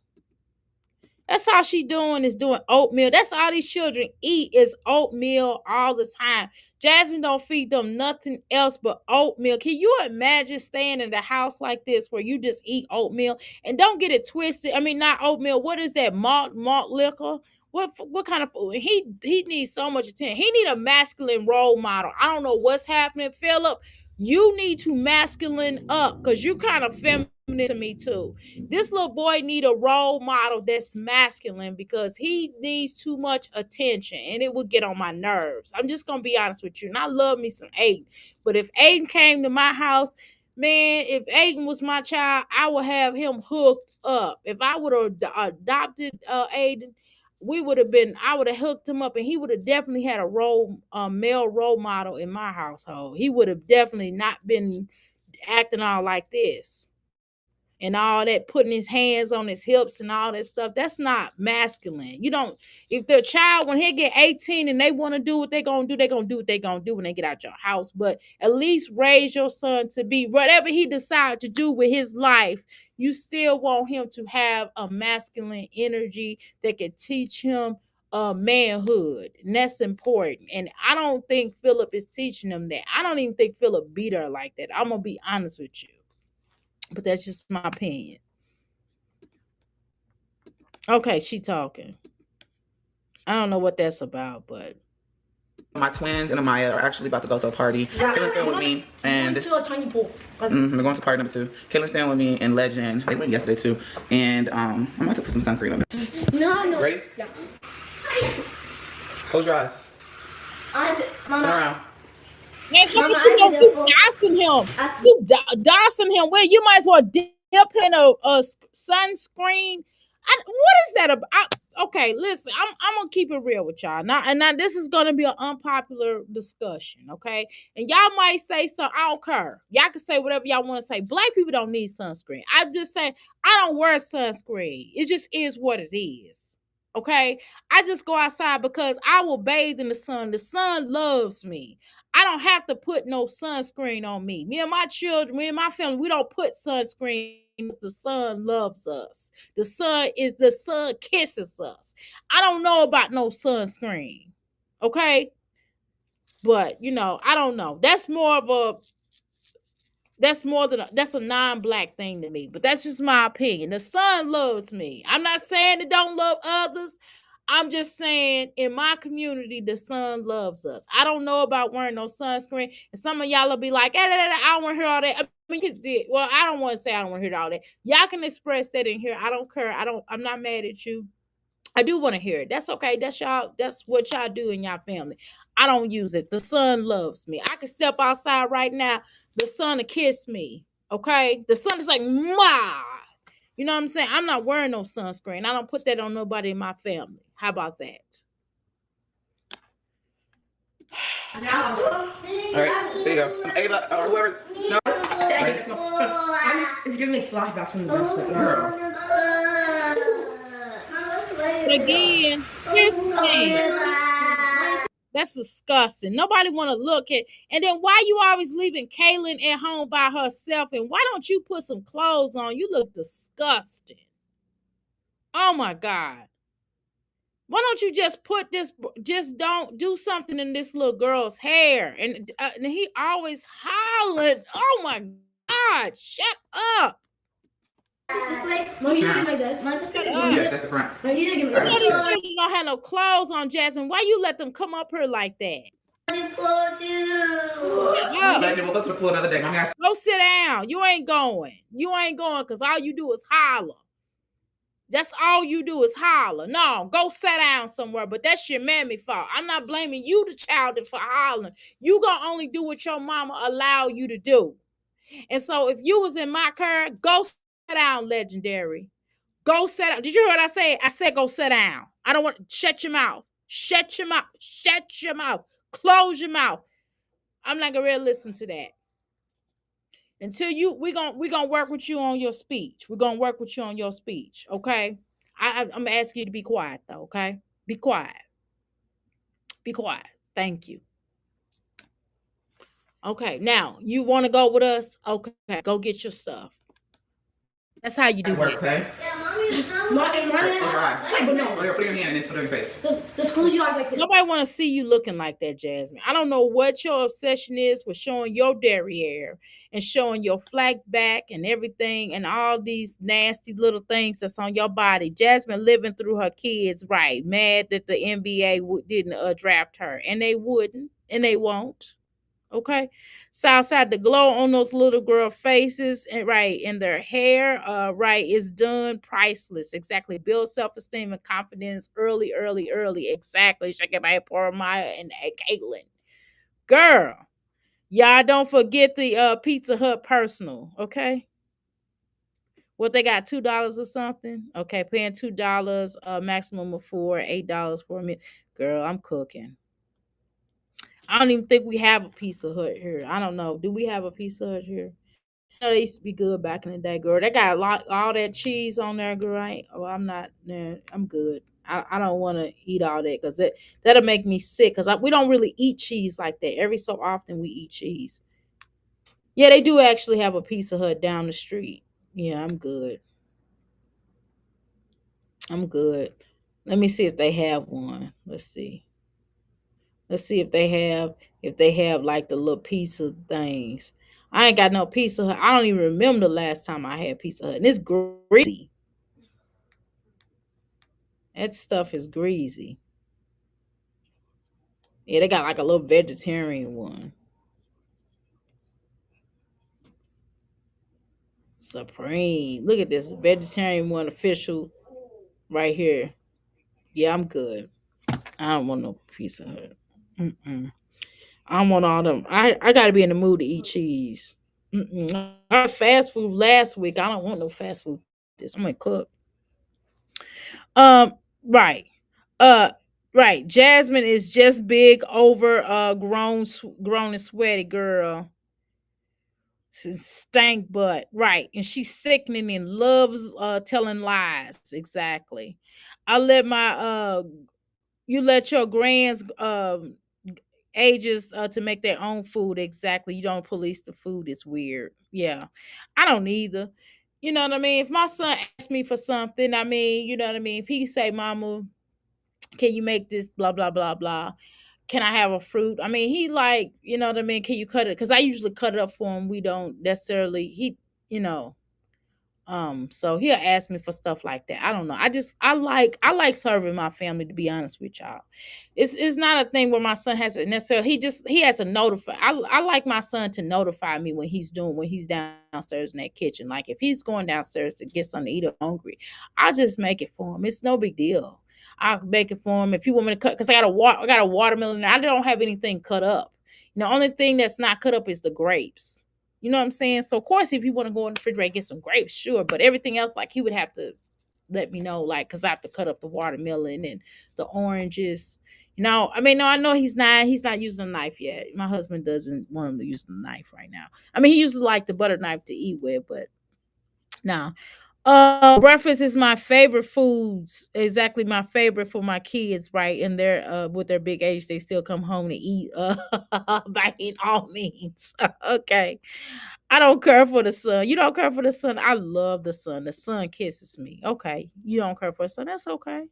That's all she doing is doing oatmeal. That's all these children eat is oatmeal all the time. Jasmine don't feed them nothing else but oatmeal. Can you imagine staying in the house like this where you just eat oatmeal? And don't get it twisted. I mean, not oatmeal. What is that? Malt liquor? What kind of food? He needs so much attention. He need a masculine role model. I don't know what's happening, Philip. You need to masculine up because you kind of feminine to me too. This little boy need a role model that's masculine because he needs too much attention and it will get on my nerves. I'm just gonna be honest with you. And I love me some Aiden. But if Aiden came to my house, man, if Aiden was my child, I would have him hooked up. If I would have adopted Aiden, I would have hooked him up and he would have definitely had a male role model in my household. He would have definitely not been acting all like this and all that, putting his hands on his hips and all that stuff. That's not masculine. You don't, if the child, when he get 18 and they want to do what they're going to do, they're going to do what they're going to do when they get out your house. But at least raise your son to be whatever he decides to do with his life. You still want him to have a masculine energy that can teach him manhood. And that's important. And I don't think Philip is teaching him that. I don't even think Philip beat her like that. I'm going to be honest with you. But that's just my opinion. Okay, she talking. I don't know what that's about, but My twins and Amaya are actually about to go to a party. Yeah. Kaylin staying with me and to a tiny pool. we're going to party number 2. Kaylin staying with me and Legend. They went yesterday too. And I'm about to put some sunscreen on them. No. Ready? Yeah. Close your eyes. Turn around. man, what is she gonna keep dousing him? You dousing him where you might as well dip in a sunscreen. What is that about? Okay, listen, I'm gonna keep it real with y'all. Now this is gonna be an unpopular discussion, okay? And y'all might say something. I don't care. Y'all can say whatever y'all want to say. Black people don't need sunscreen. I'm just saying I don't wear sunscreen. It just is what it is. Okay, I just go outside because I will bathe in the sun. The sun loves me. I don't have to put no sunscreen on me. Me and my children, me and my family, we don't put sunscreen. The sun loves us. The sun kisses us. I don't know about no sunscreen. Okay? But I don't know. That's a non-black thing to me. But that's just my opinion. The sun loves me. I'm not saying it don't love others. I'm just saying in my community, the sun loves us. I don't know about wearing no sunscreen. And some of y'all will be like, I don't want to hear all that. I mean, well, I don't want to say I don't want to hear all that. Y'all can express that in here. I don't care. I'm not mad at you. I do want to hear it. That's okay. That's y'all. That's what y'all do in y'all family. I don't use it. The sun loves me. I can step outside right now. The sun will kiss me. Okay. The sun is like, ma. You know what I'm saying? I'm not wearing no sunscreen. I don't put that on nobody in my family. How about that? All right, there you go. Ava, or whoever. No. It's giving me flashbacks from the best. But again, here's the thing. That's disgusting. Nobody want to look at. And then why you always leaving Kaylin at home by herself? And why don't you put some clothes on? You look disgusting. Oh my God. Why don't you just put this? Just don't do something in this little girl's hair. And he always hollering. Oh my God! Shut up! This way. Mom, you didn't get my dad. Mom, Shut Mom, up! Yes, that's the front. Mom, you didn't get You my know these dad. children don't have no clothes on, Jasmine. Why you let them come up here like that? Shut up! Legend, we'll go to the pool another day. Mommy, I Go sit down. You ain't going. You ain't going because all you do is holler. That's all you do is holler. No, go sit down somewhere. But that's your mammy fault. I'm not blaming you, the child, for hollering. You gonna only do what your mama allow you to do. And so if you was in my car, go sit down, legendary. Go sit down. Did you hear what I said? I said go sit down. I don't want shut your mouth. Shut your mouth. Shut your mouth. Close your mouth. I'm not gonna really listen to that. Until you we gonna work with you on your speech. We're gonna work with you on your speech, okay? I'm gonna ask you to be quiet though, okay? Be quiet. Be quiet. Thank you. Okay, now you want to go with us? Okay, go get your stuff. That's how you do work, it. okay? Yeah, Mommy, Close your eyes. Okay, but no. Put your hand in this, put it on your face. Just close your eyes like this. Nobody want to see you looking like that, Jasmine. I don't know what your obsession is with showing your derriere and showing your flat back and everything and all these nasty little things that's on your body. Jasmine living through her kids, right? Mad that the NBA didn't draft her, and they wouldn't, and they won't. Okay, Southside, the glow on those little girl faces and right in their hair, right, is done priceless. Exactly, build self-esteem and confidence early, early, early. Exactly, check it out, poor Maya and Caitlin. Girl, y'all don't forget the Pizza Hut personal. Okay, what they got, $2 or something? Okay, paying $2, maximum of four, $8 for a meal. Girl, I'm cooking. I don't even think we have a Pizza Hut here. I don't know. Do we have a Pizza Hut here? You know, they used to be good back in the day, girl. They got a lot, all that cheese on there, girl. I'm not. Nah, I'm good. I don't want to eat all that because that'll make me sick. Because we don't really eat cheese like that. Every so often we eat cheese. Yeah, they do actually have a Pizza Hut down the street. Yeah, I'm good. I'm good. Let me see if they have one. Let's see. Let's see if they have like the little pizza things. I ain't got no Pizza Hut. I don't even remember the last time I had Pizza Hut. And it's greasy. That stuff is greasy. Yeah, they got like a little vegetarian one. Supreme. Look at this vegetarian one official right here. Yeah, I'm good. I don't want no Pizza Hut. Mm-mm. I don't want all them. I got to be in the mood to eat cheese. Mm-mm. I had fast food last week. I don't want no fast food. This I'm gonna cook. Um, right. Uh, right. Jasmine is just big over grown and sweaty girl. Stank butt. Right. And she's sickening and loves telling lies. Exactly. I let my you let your grands ages to make their own food. Exactly. You don't police the food. It's weird. Yeah. I don't either. You know what I mean? If my son asks me for something, I mean, you know what I mean? If he say, Mama, can you make this blah blah blah blah? Can I have a fruit? I mean, he like, you know what I mean? Can you cut it? Because I usually cut it up for him. We don't necessarily you know, so he'll ask me for stuff like that. I don't know. I like serving my family, to be honest with y'all. It's not a thing where my son has to necessarily he has to notify. I like my son to notify me when he's downstairs in that kitchen. Like if he's going downstairs to get something to eat or hungry, I just make it for him. It's no big deal. I'll make it for him. If you want me to cut, because I got a watermelon. I don't have anything cut up. The only thing that's not cut up is the grapes. You know what I'm saying? So of course, if you want to go in the refrigerator and get some grapes, sure. But everything else, like he would have to let me know, like, because I have to cut up the watermelon and the oranges. I mean, no, I know he's not using a knife yet. My husband doesn't want him to use the knife right now. I mean, he uses like the butter knife to eat with, but no. Breakfast is my favorite foods. Exactly my favorite for my kids, right? And they're with their big age, they still come home to eat by all means. Okay. I don't care for the sun. You don't care for the sun. I love the sun. The sun kisses me. Okay. You don't care for the sun. That's okay.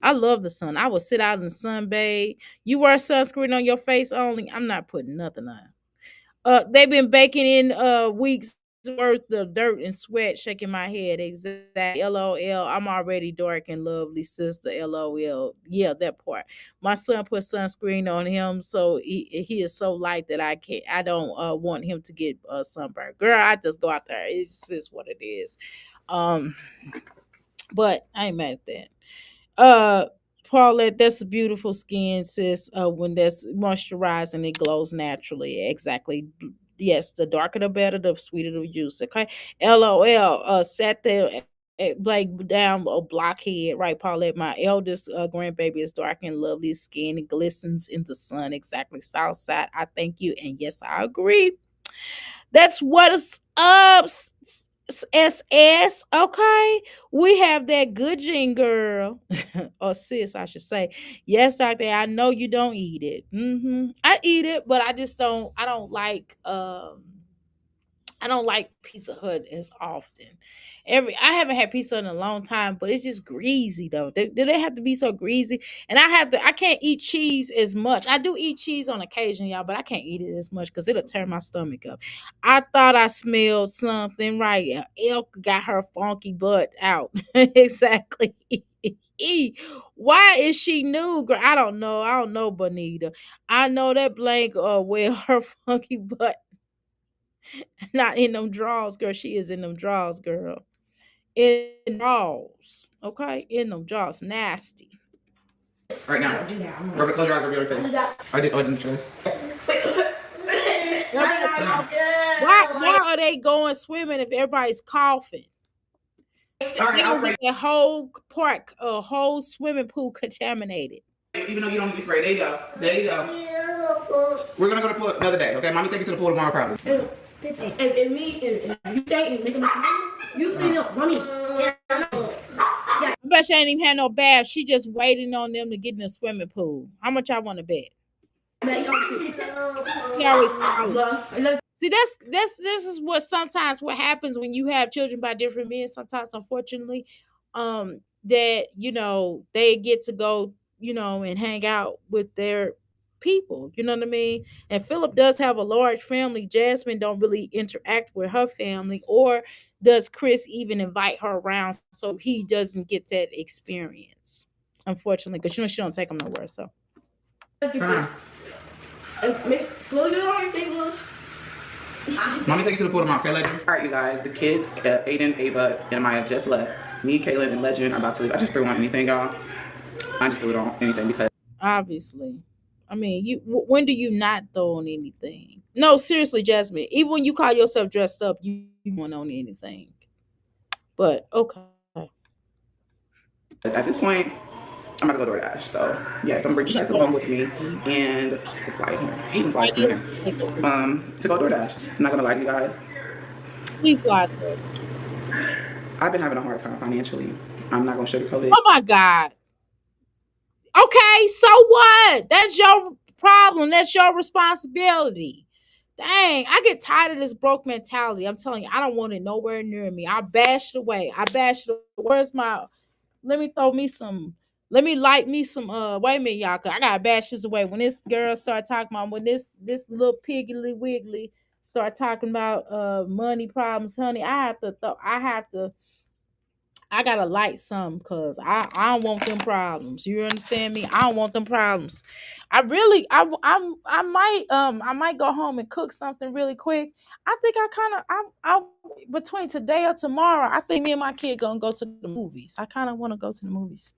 I love the sun. I will sit out in the sun, babe. You wear sunscreen on your face only. I'm not putting nothing on. They've been baking in weeks worth of dirt and sweat, shaking my head. Exactly. LOL. I'm already dark and lovely, sister. LOL. Yeah, that part. My son put sunscreen on him, so he is so light that I don't want him to get sunburned. Girl, I just go out there. It's just what it is. Um, but I ain't mad at that. Uh, Paulette, that's a beautiful skin, sis. When that's moisturized and it glows naturally. Exactly. Yes, the darker the better, the sweeter the juice. Okay. LOL. Sat there like down a blockhead, right, Paulette? My eldest grandbaby is dark and lovely skin. It glistens in the sun. Exactly. Southside. I thank you. And yes, I agree. That's what is up. SS. Okay. We have that good gene girl. Or sis, I should say. Yes, doctor. I know you don't eat it. I eat it, but I don't like I don't like Pizza Hut as often. I haven't had Pizza Hut in a long time, but it's just greasy though. Do they have to be so greasy? And I can't eat cheese as much. I do eat cheese on occasion, y'all, but I can't eat it as much because it'll tear my stomach up. I thought I smelled something right. Elk got her funky butt out. Exactly. Why is she new, girl? I don't know. I don't know, Bonita. I know that blank well her funky butt not in them drawers, girl. She is in them drawers, girl. In drawers. Okay? In them drawers. Nasty. All right now. Robert, close your eyes. Rub your face. I didn't choose. Why are they going swimming if everybody's coughing? All right, They I'll gonna spray. get that whole park, a whole swimming pool contaminated. Even though you don't need to spray, there you go. There you go. We're gonna go to the pool another day, okay? Mommy take you to the pool tomorrow, probably. And me, and you stay and make a mess. You clean up, mommy. Yeah, I bet she ain't even had no bath. She just waiting on them to get in the swimming pool. How much I want to bet? He always see this is what sometimes what happens when you have children by different men. Sometimes, unfortunately, that they get to go, and hang out with their people. You know what I mean? And Philip does have a large family. Jasmine don't really interact with her family, or does Chris even invite her around? So he doesn't get that experience, unfortunately, because she don't take him nowhere. So. Close your eyes, Ava. Mommy take you to the pool tomorrow, okay, Legend? All right, you guys. The kids, Aiden, Ava, and Maya just left. Me, Kaylin, and Legend are about to leave. I just threw on anything, y'all. I just threw it on anything because Obviously. I mean, when do you not throw on anything? No, seriously, Jasmine. Even when you call yourself dressed up, you don't own anything. But okay. at this point, I'm about to go DoorDash. So, yes, I'm bringing you guys along with me. And, oh, there's a fly here. I hate when flies come here. To go DoorDash. I'm not going to lie to you guys. Please lie to us. I've been having a hard time financially. I'm not going to sugarcoat it. Oh my God. Okay, so what? That's your problem. That's your responsibility. Dang, I get tired of this broke mentality. I'm telling you, I don't want it nowhere near me. I bash it away. Where's my let me throw me some let me light me some wait a minute, y'all, cause I gotta bash this away. When this girl start talking about when this little piggly wiggly start talking about money problems, honey, I gotta light some because I don't want them problems. You understand me? I don't want them problems. I really I might go home and cook something really quick. I think I between today or tomorrow, I think me and my kid gonna go to the movies. I kind of want to go to the movies.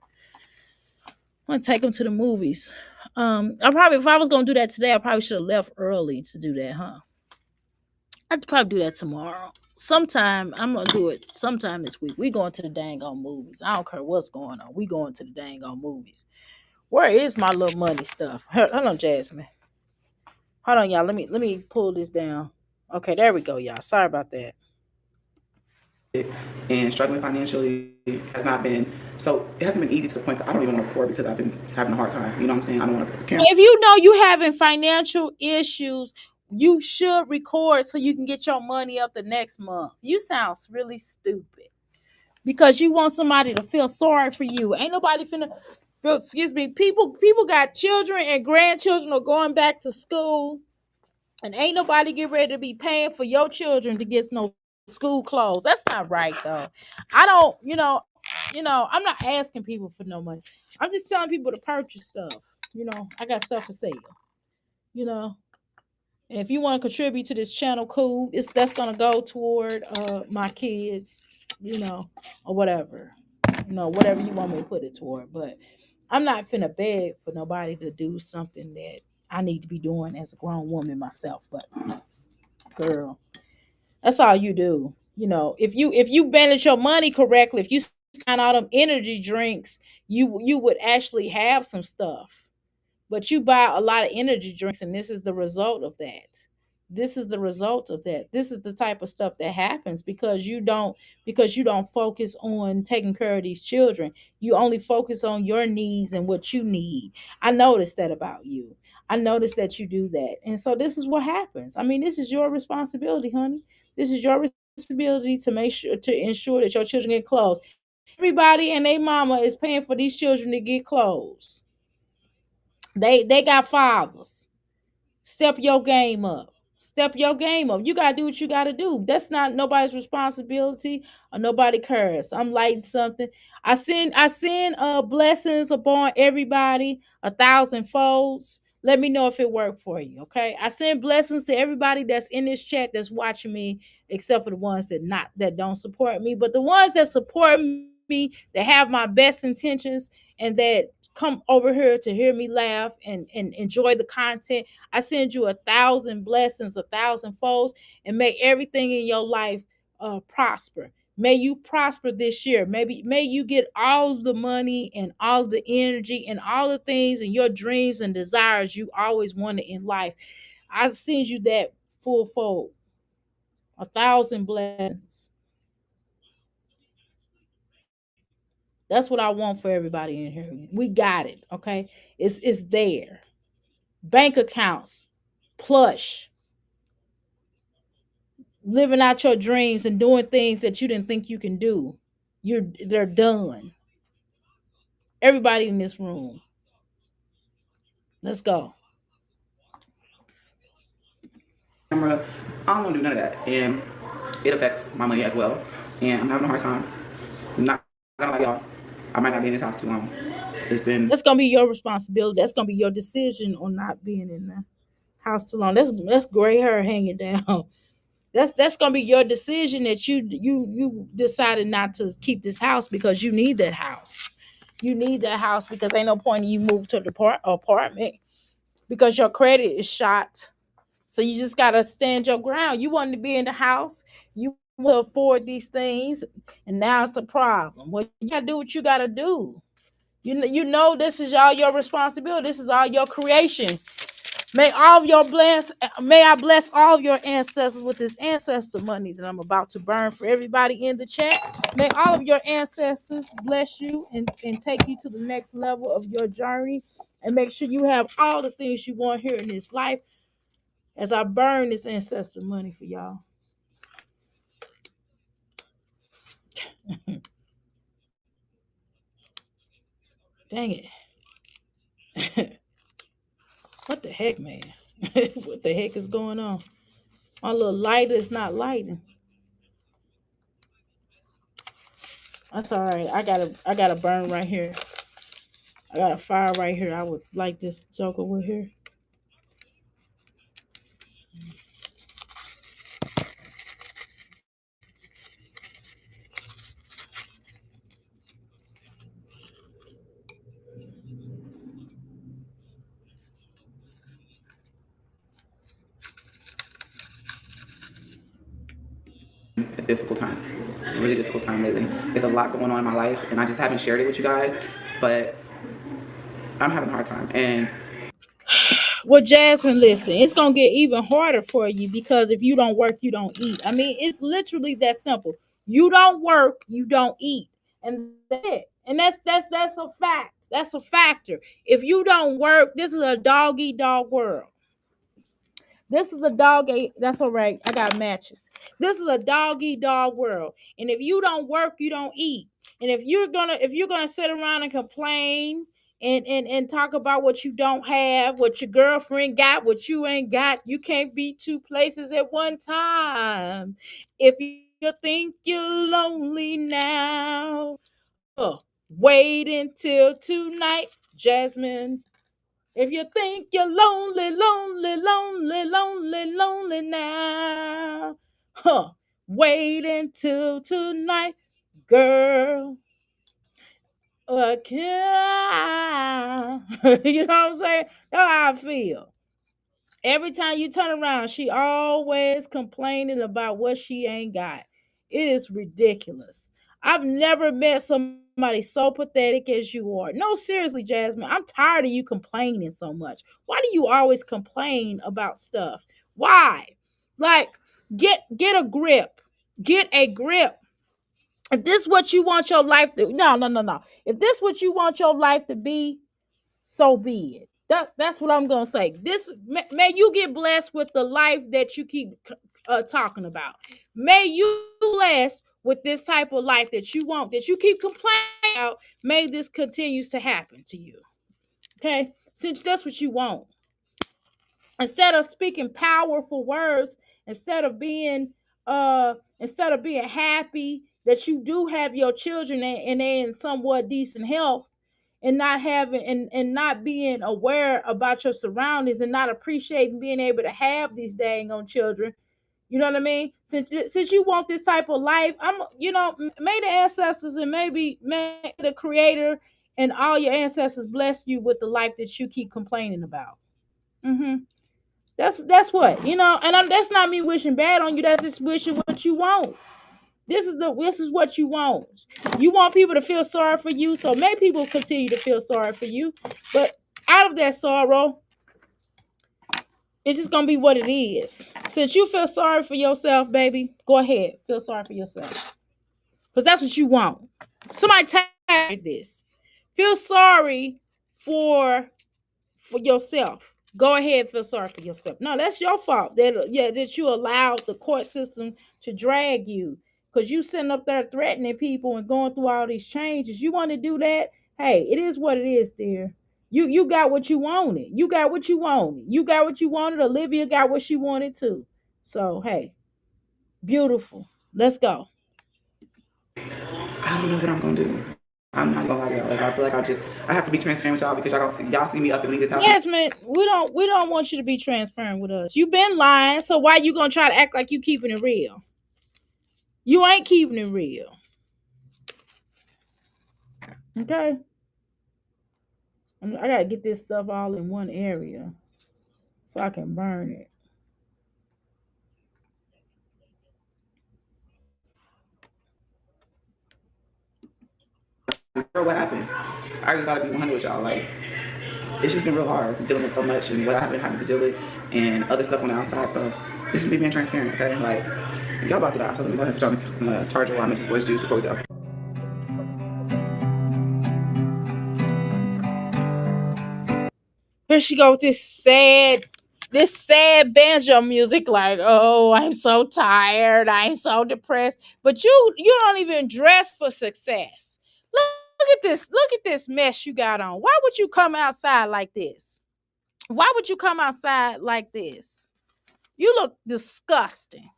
I want to take them to the movies. I probably if I was gonna do that today, I probably should have left early to do that, huh? I'd probably do that tomorrow. Sometime I'm gonna do it sometime this week. We going to the dang on movies. I don't care what's going on. We going to the dang on movies. Where is my little money stuff? Hold on, Jasmine. Hold on, y'all. Let me pull this down. Okay, there we go, y'all. Sorry about that. and struggling financially has not been so it hasn't been easy to the point. I don't even want to record because I've been having a hard time. You know what I'm saying? I don't want to put the camera. If you know you having financial issues, you should record so you can get your money up the next month. You sound really stupid because you want somebody to feel sorry for you. Ain't nobody finna feel, excuse me, people got children and grandchildren are going back to school, and ain't nobody get ready to be paying for your children to get no school clothes. That's not right though. I don't, I'm not asking people for no money. I'm just telling people to purchase stuff. I got stuff for sale. You know, and if you want to contribute to this channel, cool. That's gonna go toward my kids, you know, or whatever. Whatever you want me to put it toward. But I'm not finna beg for nobody to do something that I need to be doing as a grown woman myself. But girl, that's all you do. If you manage your money correctly, if you sign all them energy drinks, you would actually have some stuff. But you buy a lot of energy drinks, and this is the result of that. This is the result of that. This is the type of stuff that happens because you don't focus on taking care of these children. You only focus on your needs and what you need. I noticed that about you. I noticed that you do that. And so this is what happens. I mean, this is your responsibility, honey. This is your responsibility to ensure that your children get clothes. Everybody and their mama is paying for these children to get clothes. They got fathers. Step your game up. Step your game up. You gotta do what you gotta do. That's not nobody's responsibility or nobody cares. I'm lighting something. I send blessings upon everybody 1,000 folds. Let me know if it worked for you. Okay. I send blessings to everybody that's in this chat that's watching me, except for the ones that don't support me. But the ones that support me, that have my best intentions, and that come over here to hear me laugh and enjoy the content. I send you 1,000 blessings, 1,000 folds, and make everything in your life prosper. May you prosper this year. May you get all the money and all the energy and all the things and your dreams and desires you always wanted in life. I send you that full fold, 1,000 blessings. That's what I want for everybody in here. We got it, okay? It's there. Bank accounts, plush, living out your dreams and doing things that you didn't think you can do. They're done. Everybody in this room. Let's go. Camera. I don't want to do none of that, and it affects my money as well. And I'm having a hard time. I'm not gonna lie, y'all. I might not be in this house too long. It's been That's gonna be your responsibility. That's gonna be your decision on not being in the house too long. That's gray hair hanging down. That's gonna be your decision that you decided not to keep this house because you need that house. You need that house because ain't no point in you move to the apartment because your credit is shot. So you just gotta stand your ground. You wanted to be in the house. You will afford these things, and now it's a problem. Well, you gotta do what you gotta do. You know this is all your responsibility. This is all your creation. May I bless all of your ancestors with this ancestor money that I'm about to burn for everybody in the chat. May all of your ancestors bless you and take you to the next level of your journey, and make sure you have all the things you want here in this life as I burn this ancestor money for y'all. Dang it. What the heck, man? What the heck is going on? My little lighter is not lighting. That's all right. I got to burn right here. I got a fire right here. I would like this joke over here. a difficult time, a really difficult time lately. There's a lot going on in my life, and I just haven't shared it with you guys. But I'm having a hard time, and Well, Jasmine, listen, it's gonna get even harder for you because if you don't work, you don't eat. I mean, it's literally that simple. You don't work, you don't eat. And that's it. And that's a fact. That's a factor. If you don't work, this is a dog eat dog world. This is a dog eat. That's all right. I got matches. This is a dog eat dog world. And if you don't work, you don't eat. And if you're gonna sit around and complain and talk about what you don't have, what your girlfriend got, what you ain't got, you can't be two places at one time. If you think you're lonely now, uh, wait until tonight, Jasmine. If you think you're lonely, lonely, lonely, lonely, lonely now, wait until tonight, girl. You know what I'm saying? That's how I feel. Every time you turn around, she always complaining about what she ain't got. It is ridiculous. I've never met somebody so pathetic as you are. No, seriously, Jasmine, I'm tired of you complaining so much. Why do you always complain about stuff? Why? Like, get a grip. Get a grip. If this what you want your life to, no, no, no, no. If this what you want your life to be, so be it. That's what I'm gonna say. This may you get blessed with the life that you keep talking about. May you blessed with this type of life that you want, that you keep complaining about. May this continues to happen to you. Okay, since that's what you want. Instead of speaking powerful words, instead of being happy that you do have your children and they in somewhat decent health, and not having and not being aware about your surroundings and not appreciating being able to have these dang on children. You know what I mean? Since you want this type of life, may the ancestors and maybe may the creator and all your ancestors bless you with the life that you keep complaining about. Hmm. That's what and that's not me wishing bad on you. That's just wishing what you want. This is what you want. You want people to feel sorry for you, so may people continue to feel sorry for you. But out of that sorrow, it's just gonna be what it is. Since you feel sorry for yourself, baby, go ahead, feel sorry for yourself, because that's what you want. Somebody tell you this. Feel sorry for for yourself. Go ahead, feel sorry for yourself. No, that's your fault. That you allowed the court system to drag you because you sitting up there threatening people and going through all these changes. You want to do that? Hey, it is what it is, dear. You got what you wanted. You got what you wanted. You got what you wanted. Olivia got what she wanted too. So hey, beautiful. Let's go. I don't know what I'm gonna do. I'm not gonna lie to y'all. Like I feel like I have to be transparent with y'all because y'all see me up and leave this house. Yes, man. We don't want you to be transparent with us. You've been lying, so why you gonna try to act like you keeping it real? You ain't keeping it real. Okay? I gotta get this stuff all in one area so I can burn it. Girl, what happened? I just gotta be 100 with y'all. Like it's just been real hard dealing with so much and what I've been having to deal with and other stuff on the outside. So this is me being transparent. Okay, like y'all about to die. So let me go ahead and put y'all on the charger while I make this boy's juice before we go. Here she go with this sad banjo music, like, oh, I'm so tired, I'm so depressed. But you don't even dress for success. Look at this mess you got on. Why would you come outside like this? Why would you come outside like this? You look disgusting.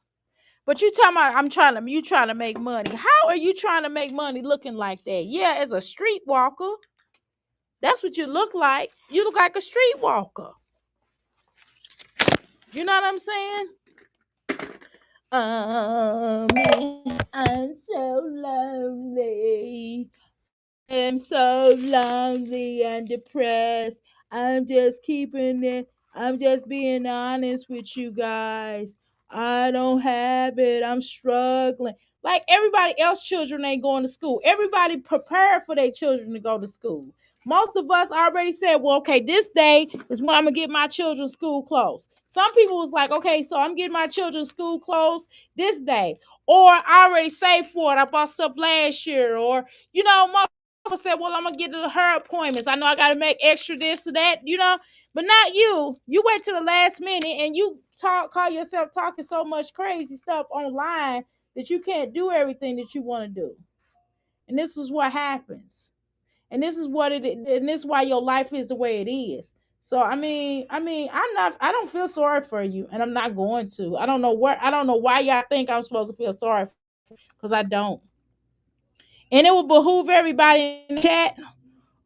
But you talking about you trying to make money. How are you trying to make money looking like that? Yeah, as a streetwalker. That's what you look like. You look like a streetwalker. You know what I'm saying? I'm so lonely. I'm so lonely and depressed. I'm just keeping it. I'm just being honest with you guys. I don't have it. I'm struggling. Like everybody else, children ain't going to school. Everybody prepared for their children to go to school. Most of us already said, well, okay, this day is when I'm gonna get my children's school clothes. Some people was like, okay, so I'm getting my children's school clothes this day. Or I already saved for it. I bought stuff last year. Or, most people said, well, I'm gonna get to her appointments. I know I gotta make extra this or that. But not you. You wait to the last minute and you call yourself talking so much crazy stuff online that you can't do everything that you want to do. And this is what happens. And this is what it is, and this is why your life is the way it is. So I don't feel sorry for you, and I'm not going to. I don't know why y'all think I'm supposed to feel sorry, because I don't. And it will behoove everybody in the chat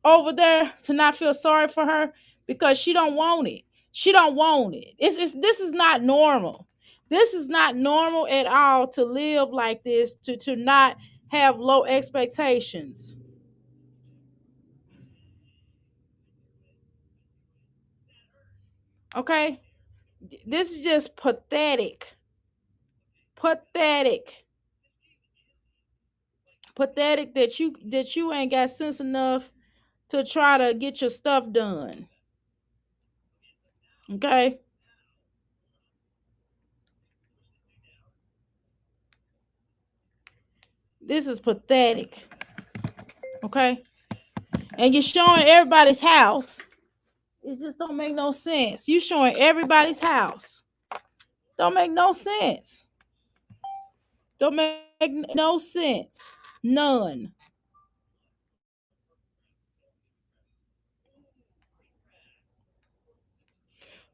over there to not feel sorry for her, because she don't want it. She don't want it. This is not normal. This is not normal at all to live like this, to not have low expectations. Okay? This is just pathetic. Pathetic. Pathetic that you ain't got sense enough to try to get your stuff done. Okay? This is pathetic. Okay? And you're showing everybody's house. It just don't make no sense. You showing everybody's house. Don't make no sense. Don't make no sense. None.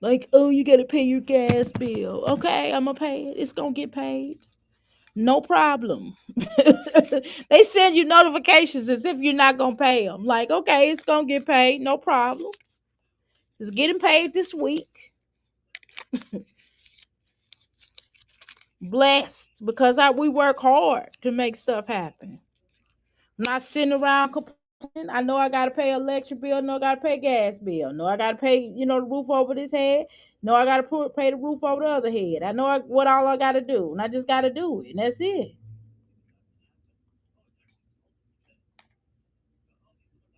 Like, oh, you gotta pay your gas bill. Okay, I'm gonna pay it. It's gonna get paid. No problem. They send you notifications as if you're not gonna pay them. Like, okay, it's gonna get paid. No problem. It's getting paid this week. Blessed because we work hard to make stuff happen. I'm not sitting around complaining. I know I gotta pay electric bill. No, I gotta pay gas bill. No, I gotta pay the roof over this head. No, I gotta pay the roof over the other head. I know what all I gotta do, and I just gotta do it, and that's it.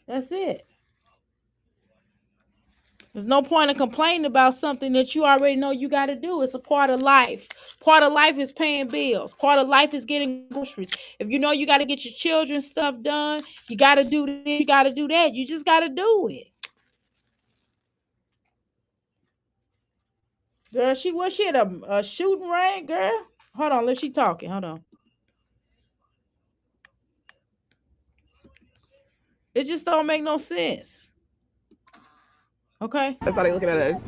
That's it. There's no point in complaining about something that you already know you got to do. It's a part of life. Part of life is paying bills. Part of life is getting groceries. If you know you got to get your children's stuff done, you got to do this, you got to do that. You just got to do it. Girl, she at a shooting range, girl? Hold on, let she talking. Hold on. It just don't make no sense. Okay? That's how they looking at us.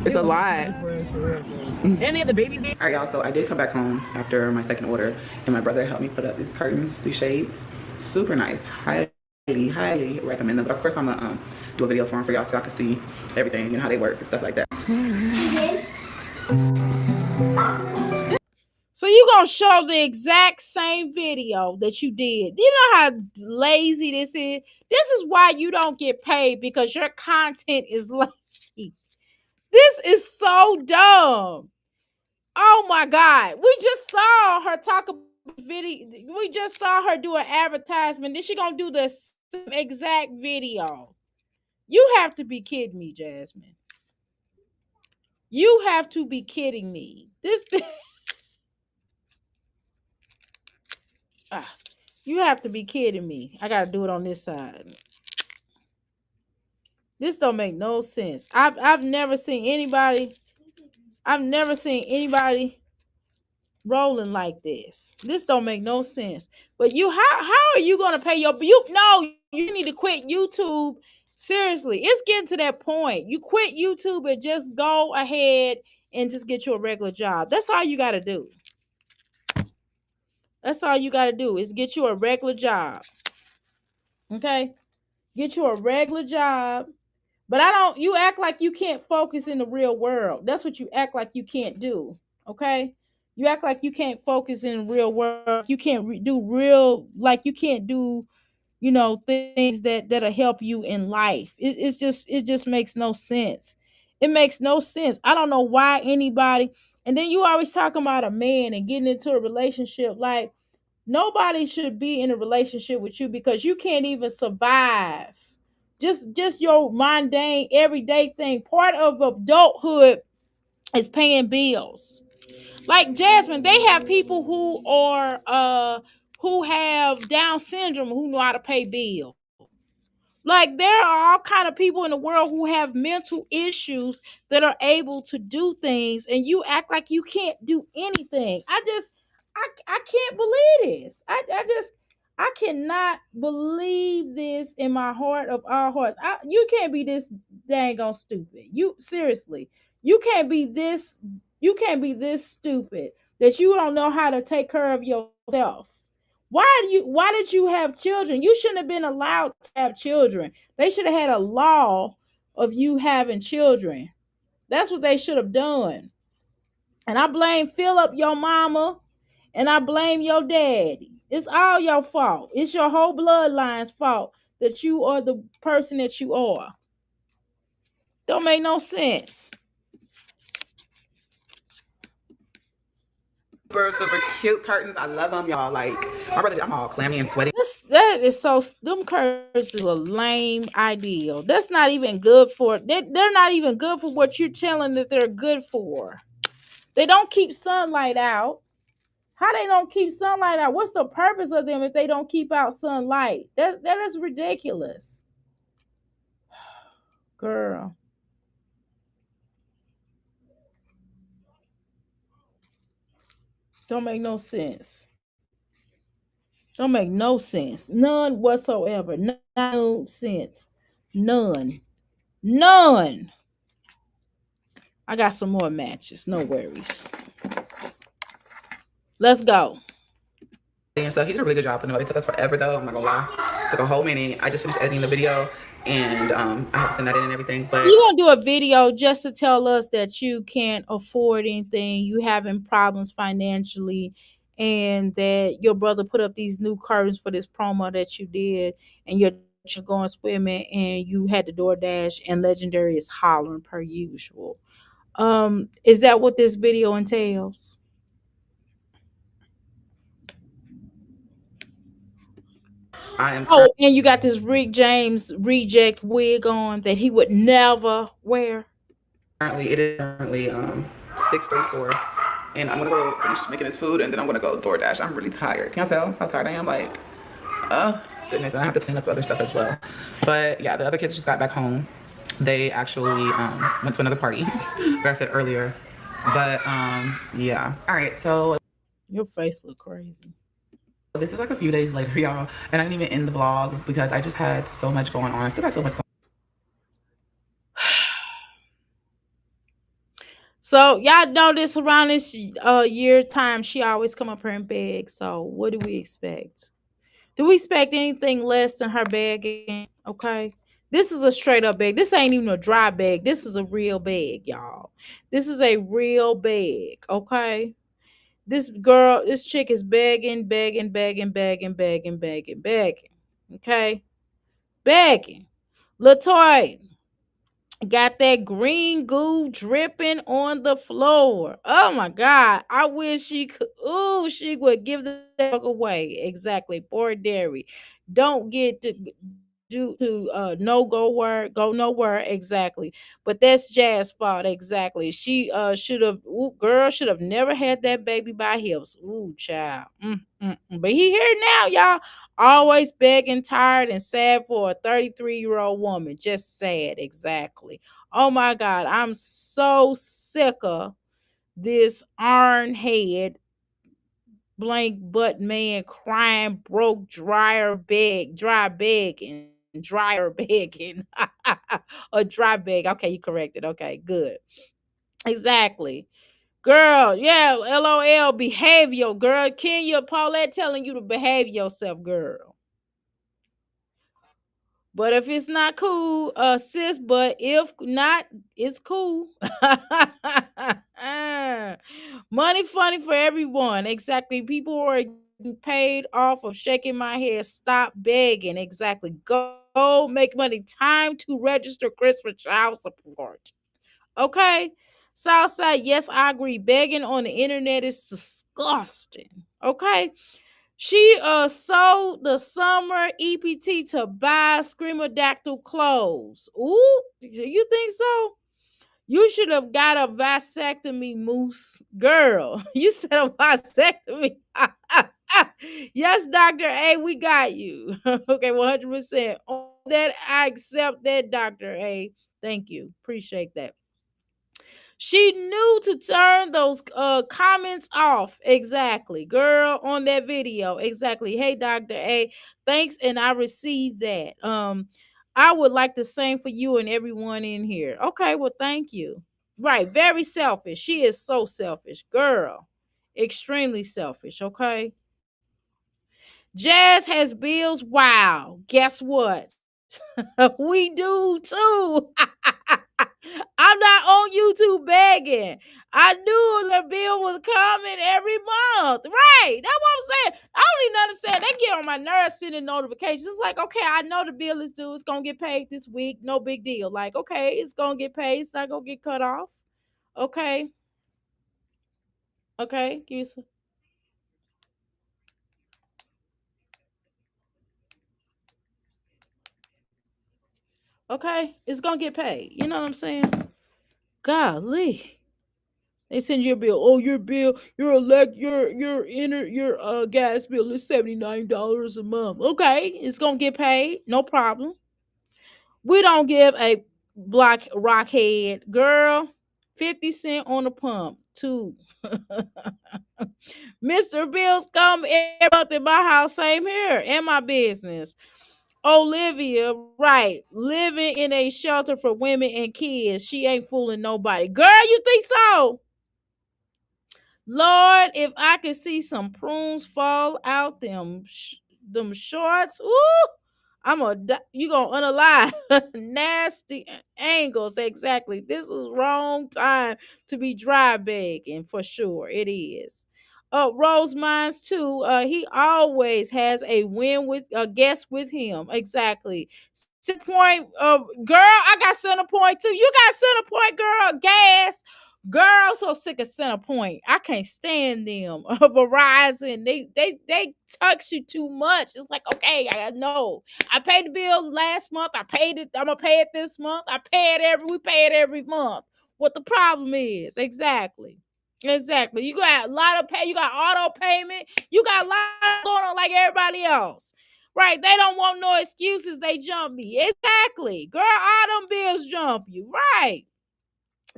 It's a lot. And they have the babies there. All right, y'all. So I did come back home after my second order, and my brother helped me put up these curtains, these shades. Super nice. Highly recommend them. But of course, I'm gonna do a video for them for y'all so y'all can see everything and how they work and stuff like that. So you gonna show the exact same video that you did. You know how lazy this is? This is why you don't get paid, because your content is lazy. This is so dumb. Oh my God. We just saw her talk about video. We just saw her do an advertisement. Then she gonna do the same exact video. You have to be kidding me, Jasmine. You have to be kidding me. This you have to be kidding me. I gotta do it on this side. This don't make no sense. I've never seen anybody. I've never seen anybody rolling like this. This don't make no sense. But how are you gonna pay you need to quit YouTube. Seriously, it's getting to that point. You quit YouTube and just go ahead and just get you a regular job. That's all you gotta do. That's all you gotta do is get you a regular job. Okay? Get you a regular job. But you act like you can't focus in the real world. That's what you act like you can't do. Okay? You act like you can't focus in the real world. You can't do real, like you can't do, things that'll help you in life. It just makes no sense. It makes no sense. I don't know why anybody, and then you always talking about a man and getting into a relationship. Like, nobody should be in a relationship with you because you can't even survive. just your mundane everyday thing. Part of adulthood is paying bills. Like Jasmine, they have people who have Down syndrome who know how to pay bills. Like there are all kind of people in the world who have mental issues that are able to do things, and you act like you can't do anything. I can't believe this. I cannot believe this in my heart of all hearts. You can't be this dang on stupid. You seriously, you can't be this. You can't be this stupid that you don't know how to take care of yourself. Why did you have children? You shouldn't have been allowed to have children. They should have had a law of you having children. That's what they should have done. And I blame Philip, your mama, and I blame your daddy. It's all your fault. It's your whole bloodline's fault that you are the person that you are. Don't make no sense. Super cute curtains. I love them, y'all. Like my brother, I'm all clammy and sweaty. That is so. Them curves is a lame ideal. That's not even good for. They're not even good for what you're telling that they're good for. They don't keep sunlight out. How they don't keep sunlight out? What's the purpose of them if they don't keep out sunlight? That is ridiculous, girl. Don't make no sense. Don't make no sense. None whatsoever. No sense. None. None. I got some more matches. No worries. Let's go. And so he did a really good job putting them up. It took us forever though, I'm not gonna lie. It took a whole minute. I just finished editing the video and I have to send that in and everything. But You gonna do a video just to tell us that you can't afford anything, you having problems financially, and that your brother put up these new curtains for this promo that you did, and you're going swimming, and you had the DoorDash, and Legendary is hollering per usual. Is that what this video entails? I am Oh, and you got this Rick James reject wig on that he would never wear. it is currently 6:34, and I'm gonna go finish making this food, and then I'm gonna go DoorDash. I'm really tired. Can y'all tell how tired I am? Like, oh goodness, and I have to clean up other stuff as well. But yeah, the other kids just got back home. They actually went to another party, like I said earlier. But yeah. All right, so Your face look crazy. this is like a few days later, y'all, and I didn't even end the vlog because I just had so much going on. I still got so much going on. So y'all know this around this year time, she always come up here and beg. So what do we expect? Do we expect anything less than her begging? Okay. This is a straight up beg. This ain't even a dry beg. This is a real beg, y'all. This is a real beg. Okay. This chick is begging, begging, begging, begging, begging, begging, begging. Okay. Begging. Latoya got that green goo dripping on the floor. Oh my God. I wish she could. Ooh, she would give the fuck away. Exactly. Poor Derry. Don't get to do to no go nowhere exactly, but that's Jazz's fault exactly. She should have, girl should have never had that baby by hips. Ooh, child. But he here now, y'all, always begging, tired, and sad for a 33-year-old woman. Just sad, exactly. Oh my God, I'm so sick of this iron head blank butt man crying broke dry begging dryer begging a dry beg. Okay, you corrected. Okay, good. Exactly. Girl, yeah, LOL, behavior, girl. Kenya Paulette telling you to behave yourself, girl. But if it's not cool, sis, but if not, it's cool. Money funny for everyone. Exactly. People are getting paid off of shaking my head. Stop begging. Exactly. Go make money. Time to register Chris for child support. Okay. Southside, yes, I agree. Begging on the internet is disgusting. Okay. She sold the summer EPT to buy screamadactyl clothes. Ooh, you think so? You should have got a vasectomy, Moose. Girl, you said a vasectomy. Yes, Dr. A, we got you. Okay, 100%. On that, I accept that, Dr. A. Thank you. Appreciate that. She knew to turn those comments off. Exactly. Girl, on that video. Exactly. Hey, Dr. A, thanks, and I received that. I would like the same for you and everyone in here. Okay, well, thank you. Right, very selfish. She is so selfish. Girl, extremely selfish, okay? Jazz has bills. Wow. Guess what? We do too. I'm not on YouTube begging. I knew the bill was coming every month. Right. That's what I'm saying. I don't even understand. They get on my nerves sending notifications. It's like, okay, I know the bill is due. It's going to get paid this week. No big deal. Like, okay, it's going to get paid. It's not going to get cut off. Okay. Okay. Okay. It's going to get paid. You know what I'm saying? Golly. They send you a bill. Oh, your bill, your gas bill is $79 a month. Okay, it's gonna get paid, no problem. We don't give a block rockhead girl 50 cent on the pump too. Mr. Bills come every month in my house. Same here in my business. Olivia, right, living in a shelter for women and kids. She ain't fooling nobody. Girl, you think so? Lord, if I could see some prunes fall out them shorts, ooh, you gonna unalive nasty angles. Exactly. This is wrong time to be dry begging for sure. It is. Rose Mines too. He always has a win with a guest with him. Exactly. Center Point, girl, I got Center Point too. You got Center Point, girl. Gas. Girl, I'm so sick of Center Point. I can't stand them. Verizon, they tax you too much. It's like, okay, I know. I paid the bill last month. I paid it. I'm gonna pay it this month. We pay it every month. What the problem is. Exactly. Exactly. You got a lot of pay, you got auto payment, you got a lot going on like everybody else. Right. They don't want no excuses. They jump me. Exactly. Girl, all them bills jump you. Right.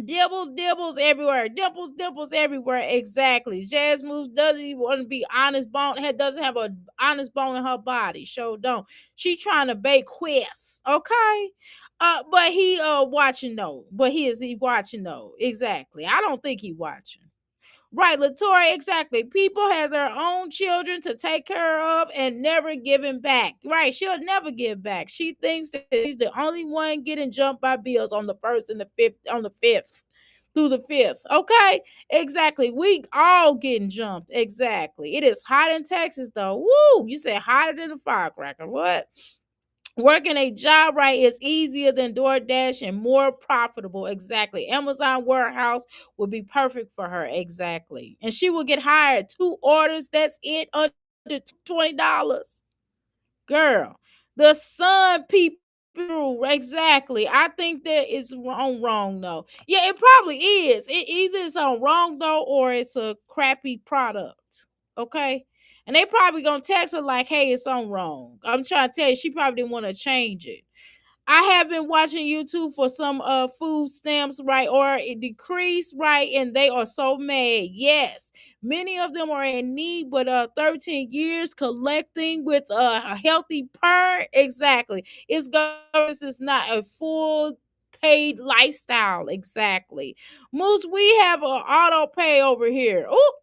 Dibbles everywhere. Dimples everywhere. Exactly. Jazz moves doesn't even want to be honest bone. Doesn't have a honest bone in her body. Sure don't. She trying to bake quiz. Okay. But he watching though. But he watching though. Exactly. I don't think he watching. Right, Latoya, exactly. People have their own children to take care of and never giving back. Right, she'll never give back. She thinks that she's the only one getting jumped by bills on the first and the fifth, on the fifth through the fifth. Okay, exactly. We all getting jumped. Exactly. It is hot in Texas though. Woo! You said hotter than a firecracker. What? Working a job right is easier than DoorDash and more profitable. Exactly. Amazon warehouse would be perfect for her. Exactly. And she will get hired. 2 orders. That's it. Under $20. Girl. The sun people. Exactly. I think that it's wrong though. Yeah, it probably is. It either is on wrong though, or it's a crappy product. Okay. And they probably gonna text her like, hey, it's on wrong. I'm trying to tell you, she probably didn't want to change it. I have been watching YouTube for some food stamps, right, or it decreased, right, and they are so mad. Yes, many of them are in need, but 13 years collecting with a healthy parent, exactly. This is not a full paid lifestyle, exactly. Moose, we have an auto pay over here. Oh,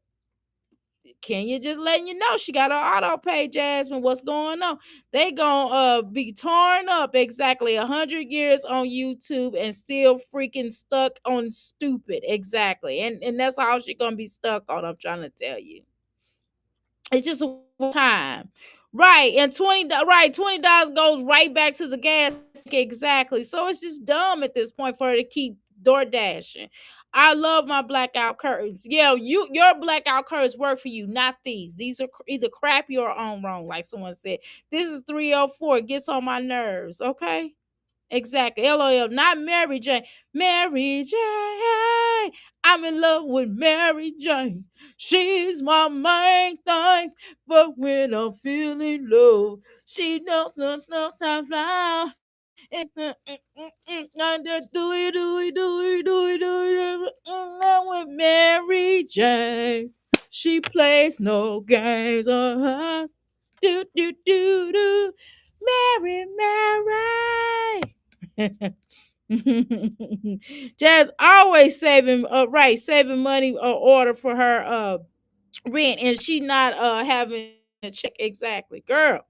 Kenya just letting you know she got her auto pay, Jasmine. What's going on? They gonna be torn up exactly 100 years on YouTube and still freaking stuck on stupid. Exactly. And that's all she gonna be stuck on. I'm trying to tell you. It's just a time. Right. And $20 goes right back to the gas. Exactly. So it's just dumb at this point for her to keep Door dashing. I love my blackout curtains. Yeah, your blackout curtains work for you, not these. These are either crappy or on wrong, like someone said. This is 304. It gets on my nerves. Okay. Exactly. LOL. Not Mary Jane. Mary Jane. I'm in love with Mary Jane. She's my main thing. But when I'm feeling low, she knows no time fly. With Mary Jane. She plays no games. Do do do do. Mary, Mary. Jazz always saving right, saving money order for her rent, and she not having a check exactly. Girl,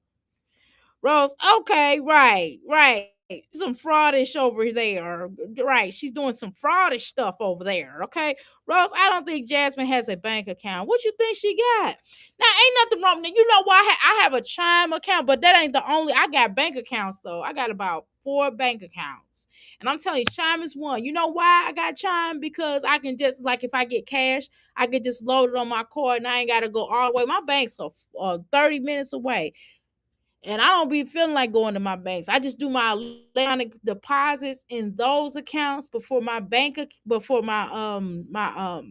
Rose, okay, right. Some fraudish over there. Right. She's doing some fraudish stuff over there. Okay. Rose, I don't think Jasmine has a bank account. What you think she got? Now, ain't nothing wrong. Now, you know why I have a Chime account, but that ain't the only. I got bank accounts, though. I got about 4 bank accounts. And I'm telling you, Chime is one. You know why I got Chime? Because I can just, like, if I get cash, I can just load it on my card and I ain't got to go all the way. My bank's 30 minutes away, and I don't be feeling like going to my banks. I just do my electronic deposits in those accounts before my before my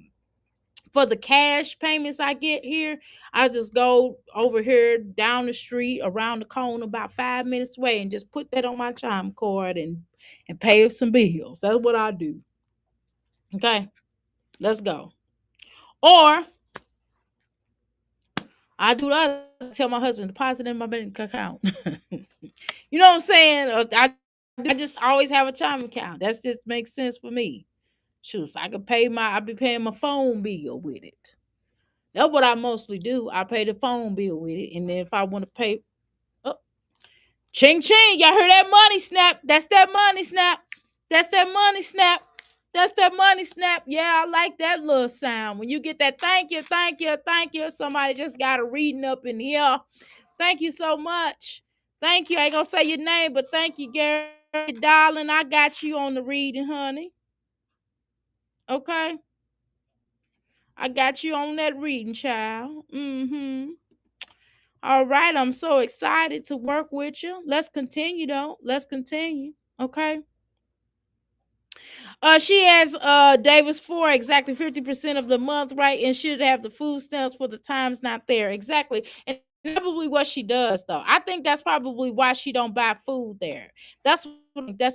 for the cash payments I get here. I just go over here down the street around the corner about 5 minutes away and just put that on my Chime card and pay some bills. That's what I do. Okay, let's go. Or I do that. Tell my husband deposit in my bank account. You know what I'm saying? I just always have a Chime account. That's just makes sense for me. Shoot, so I be paying my phone bill with it. That's what I mostly do. I pay the phone bill with it, and then if I want to pay, oh, ching ching, y'all hear that money snap? That's that money snap. That's that money snap. That's that money snap. Yeah, I like that little sound. When you get that thank you, thank you, thank you. Somebody just got a reading up in here. Thank you so much. Thank you. I ain't gonna say your name, but thank you, Gary. Darling, I got you on the reading, honey. Okay. I got you on that reading, child. Mm-hmm. All right. I'm so excited to work with you. Let's continue though. Let's continue. Okay. She has Davis for exactly 50% of the month, right? And should have the food stamps for the times not there. Exactly. And probably what she does though. I think that's probably why she don't buy food there. That's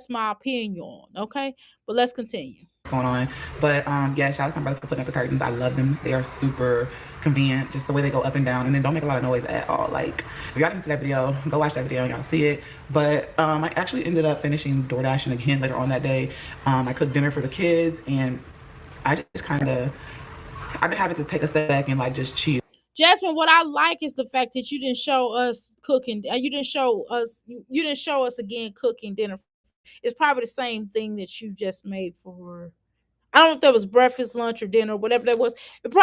my opinion. Okay. But let's continue. Going on. But yeah, shout out to my brothers for putting up the curtains. I love them. They are super convenient, just the way they go up and down, and then don't make a lot of noise at all. Like, if y'all didn't see that video, go watch that video and y'all see it. But I actually ended up finishing DoorDashing again later on that day. I cooked dinner for the kids, and I just kind of, I've been having to take a step back and like just chill. Jasmine, what I like is the fact that you didn't show us cooking. You didn't show us. You didn't show us again cooking dinner. It's probably the same thing that you just made for. I don't know if that was breakfast, lunch, or dinner, whatever that was.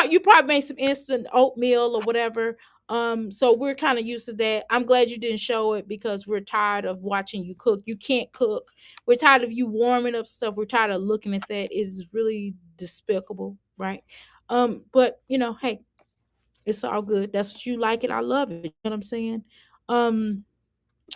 You probably made some instant oatmeal or whatever. So we're kind of used to that. I'm glad you didn't show it because we're tired of watching you cook. You can't cook. We're tired of you warming up stuff. We're tired of looking at that. It's really despicable, right? But hey, it's all good. That's what you like it. I love it. You know what I'm saying? Um,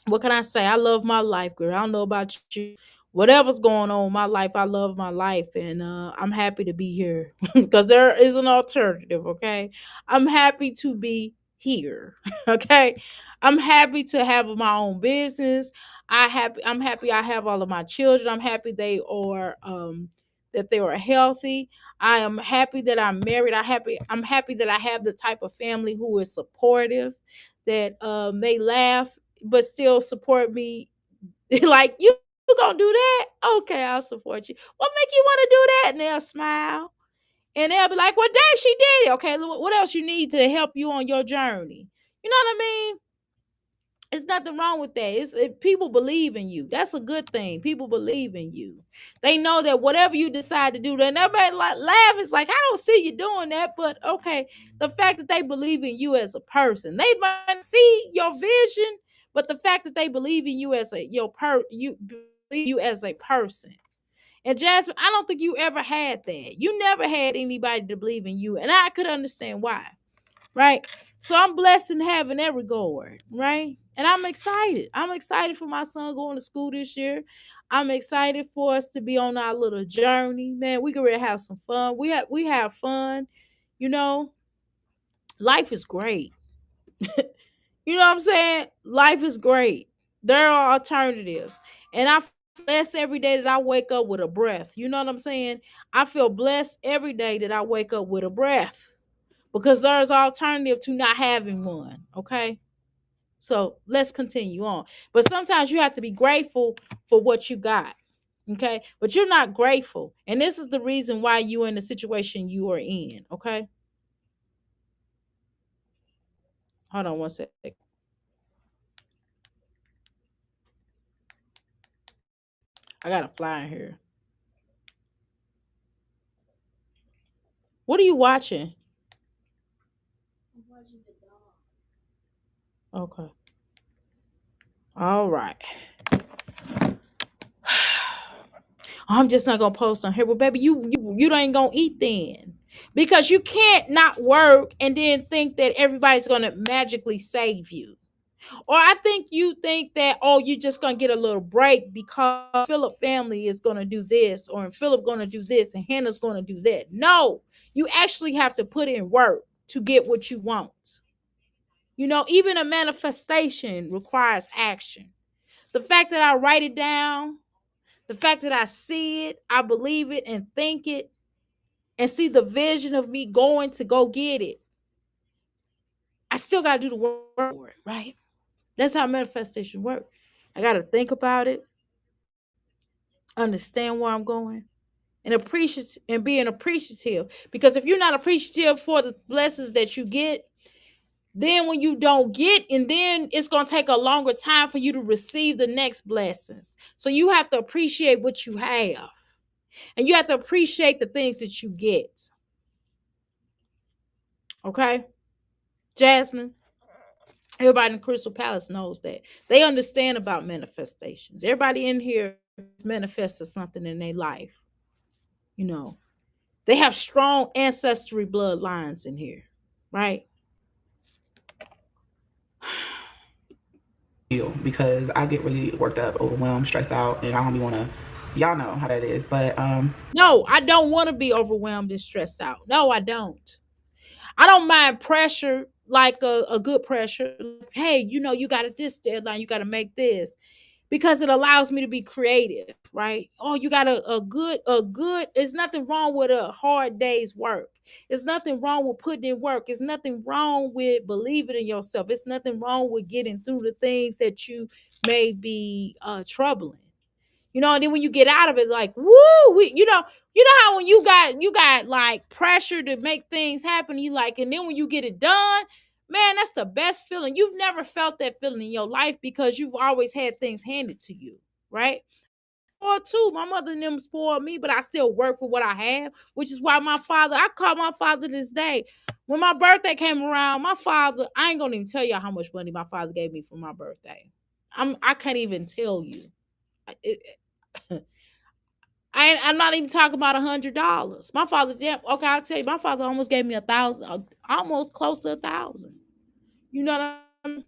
what can I say? I love my life, girl. I don't know about you. Whatever's going on in my life, I love my life, and I'm happy to be here because there is an alternative. Okay, I'm happy to be here. Okay, I'm happy to have my own business. I'm happy. I have all of my children. I'm happy that they are healthy. I am happy that I'm married. I'm happy that I have the type of family who is supportive, that they laugh but still support me. Like, you gonna do that? Okay, I'll support you. What make you want to do that? And they'll smile. And they'll be like, well, dang, she did it. Okay, what else you need to help you on your journey? You know what I mean? It's nothing wrong with that. People believe in you. That's a good thing. People believe in you. They know that whatever you decide to do, then everybody laugh. It's like, I don't see you doing that, but okay. The fact that they believe in you as a person, they might see your vision, but the fact that they believe in you as you believe you as a person, And Jasmine, I don't think you ever had that. You never had anybody to believe in you. And I could understand why. Right? So I'm blessed in having that regard, right? And I'm excited. I'm excited for my son going to school this year. I'm excited for us to be on our little journey. Man, we can really have some fun. We have fun. You know, life is great. You know what I'm saying? Life is great. There are alternatives. And I feel blessed every day that I wake up with a breath. You know what I'm saying? I feel blessed every day that I wake up with a breath because there's alternative to not having one. Okay. So let's continue on. But sometimes you have to be grateful for what you got. Okay. But you're not grateful. And this is the reason why you're in the situation you are in. Okay. Hold on one second. I got a fly in here. What are you watching? Okay. All right. I'm just not gonna post on here. Well, baby, you ain't gonna eat then. Because you can't not work and then think that everybody's gonna magically save you. Or I think you think that, oh, you're just gonna get a little break because Philip family is gonna do this, or Philip gonna do this, and Hannah's gonna do that. No, you actually have to put in work to get what you want. You know, even a manifestation requires action. The fact that I write it down, the fact that I see it, I believe it and think it, and see the vision of me going to go get it, I still got to do the work for it, right? That's how manifestation works. I got to think about it, understand where I'm going, and appreciate and being appreciative. Because if you're not appreciative for the blessings that you get, then when you don't get, and then it's going to take a longer time for you to receive the next blessings. So you have to appreciate what you have, and you have to appreciate the things that you get. Okay, Jasmine, everybody in Crystal Palace knows that. They understand about manifestations. Everybody in here manifested something in their life. You know, they have strong ancestry bloodlines in here, right? Because I get really worked up, overwhelmed, stressed out, and I don't be want to. Y'all know how that is, but No, I don't want to be overwhelmed and stressed out. No, I don't. I don't mind pressure, like a good pressure. Hey, you know, you got this deadline, you got to make this, because it allows me to be creative, right? Oh, you got a good, there's nothing wrong with a hard day's work. There's nothing wrong with putting in work. There's nothing wrong with believing in yourself. It's nothing wrong with getting through the things that you may be troubling. You know, and then when you get out of it, like, woo, you know how when you got like pressure to make things happen, you like, and then when you get it done, man, that's the best feeling. You've never felt that feeling in your life because you've always had things handed to you, right? Or too, my mother and them spoiled me, but I still work for what I have, which is why I call my father this day. When my birthday came around, my father, I ain't gonna even tell you how much money my father gave me for my birthday. I can't even tell you. It, I'm not even talking about $100. My father, damn, okay, I'll tell you, my father almost gave me 1,000, almost close to 1,000. You know what I mean?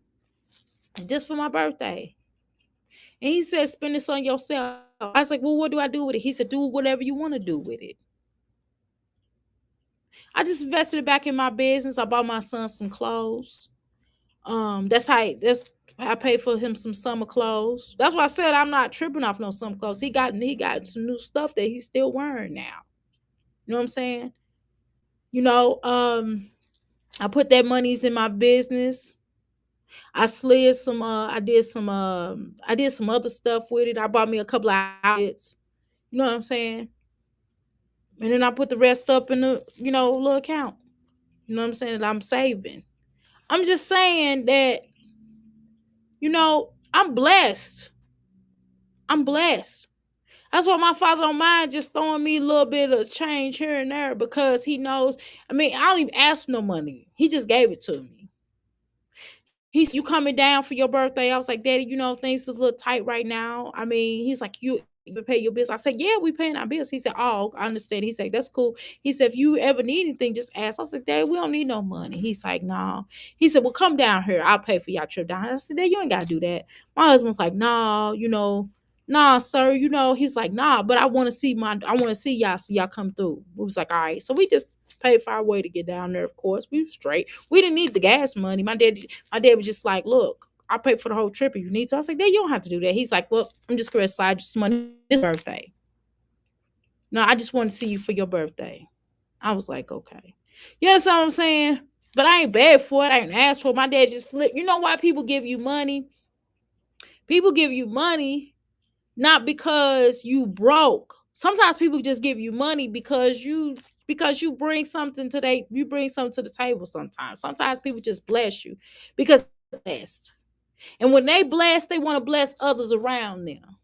Just for my birthday. And he said, spend this on yourself. I was like, well, what do I do with it? He said, do whatever you want to do with it. I just invested it back in my business. I bought my son some clothes. That's I paid for him some summer clothes. That's why I said I'm not tripping off no summer clothes. He got some new stuff that he's still wearing now. You know what I'm saying? You know, I put that monies in my business. I did some other stuff with it. I bought me a couple of outfits. You know what I'm saying? And then I put the rest up in the, little account. You know what I'm saying? That I'm saving. I'm just saying that, I'm blessed. I'm blessed. That's why my father don't mind just throwing me a little bit of change here and there because he knows. I mean, I don't even ask for no money. He just gave it to me. You coming down for your birthday? I was like, Daddy, things is a little tight right now. I mean, he's like, You pay your bills. I said, yeah, we paying our bills. He said, oh, I understand. He said, that's cool. He said, if you ever need anything, just ask. I said, Dad, we don't need no money. He's like, no. He said, well, come down here. I'll pay for y'all trip down. I said, Dad, you ain't got to do that. My husband's like, nah, nah, sir, he's like, nah, but I want to see y'all, so y'all come through. We was like, all right. So we just paid for our way to get down there, of course. We was straight. We didn't need the gas money. My dad was just like, look, I'll pay for the whole trip if you need to. I was like, Dad, you don't have to do that. He's like, well, I'm just going to slide you some money. It's birthday. No, I just want to see you for your birthday. I was like, okay. You understand what I'm saying? But I ain't bad for it. I ain't asked for it. My dad just slipped. You know why people give you money? People give you money not because you broke. Sometimes people just give you money because you bring something to the table sometimes. Sometimes people just bless you because they're blessed. And when they bless, they want to bless others around them.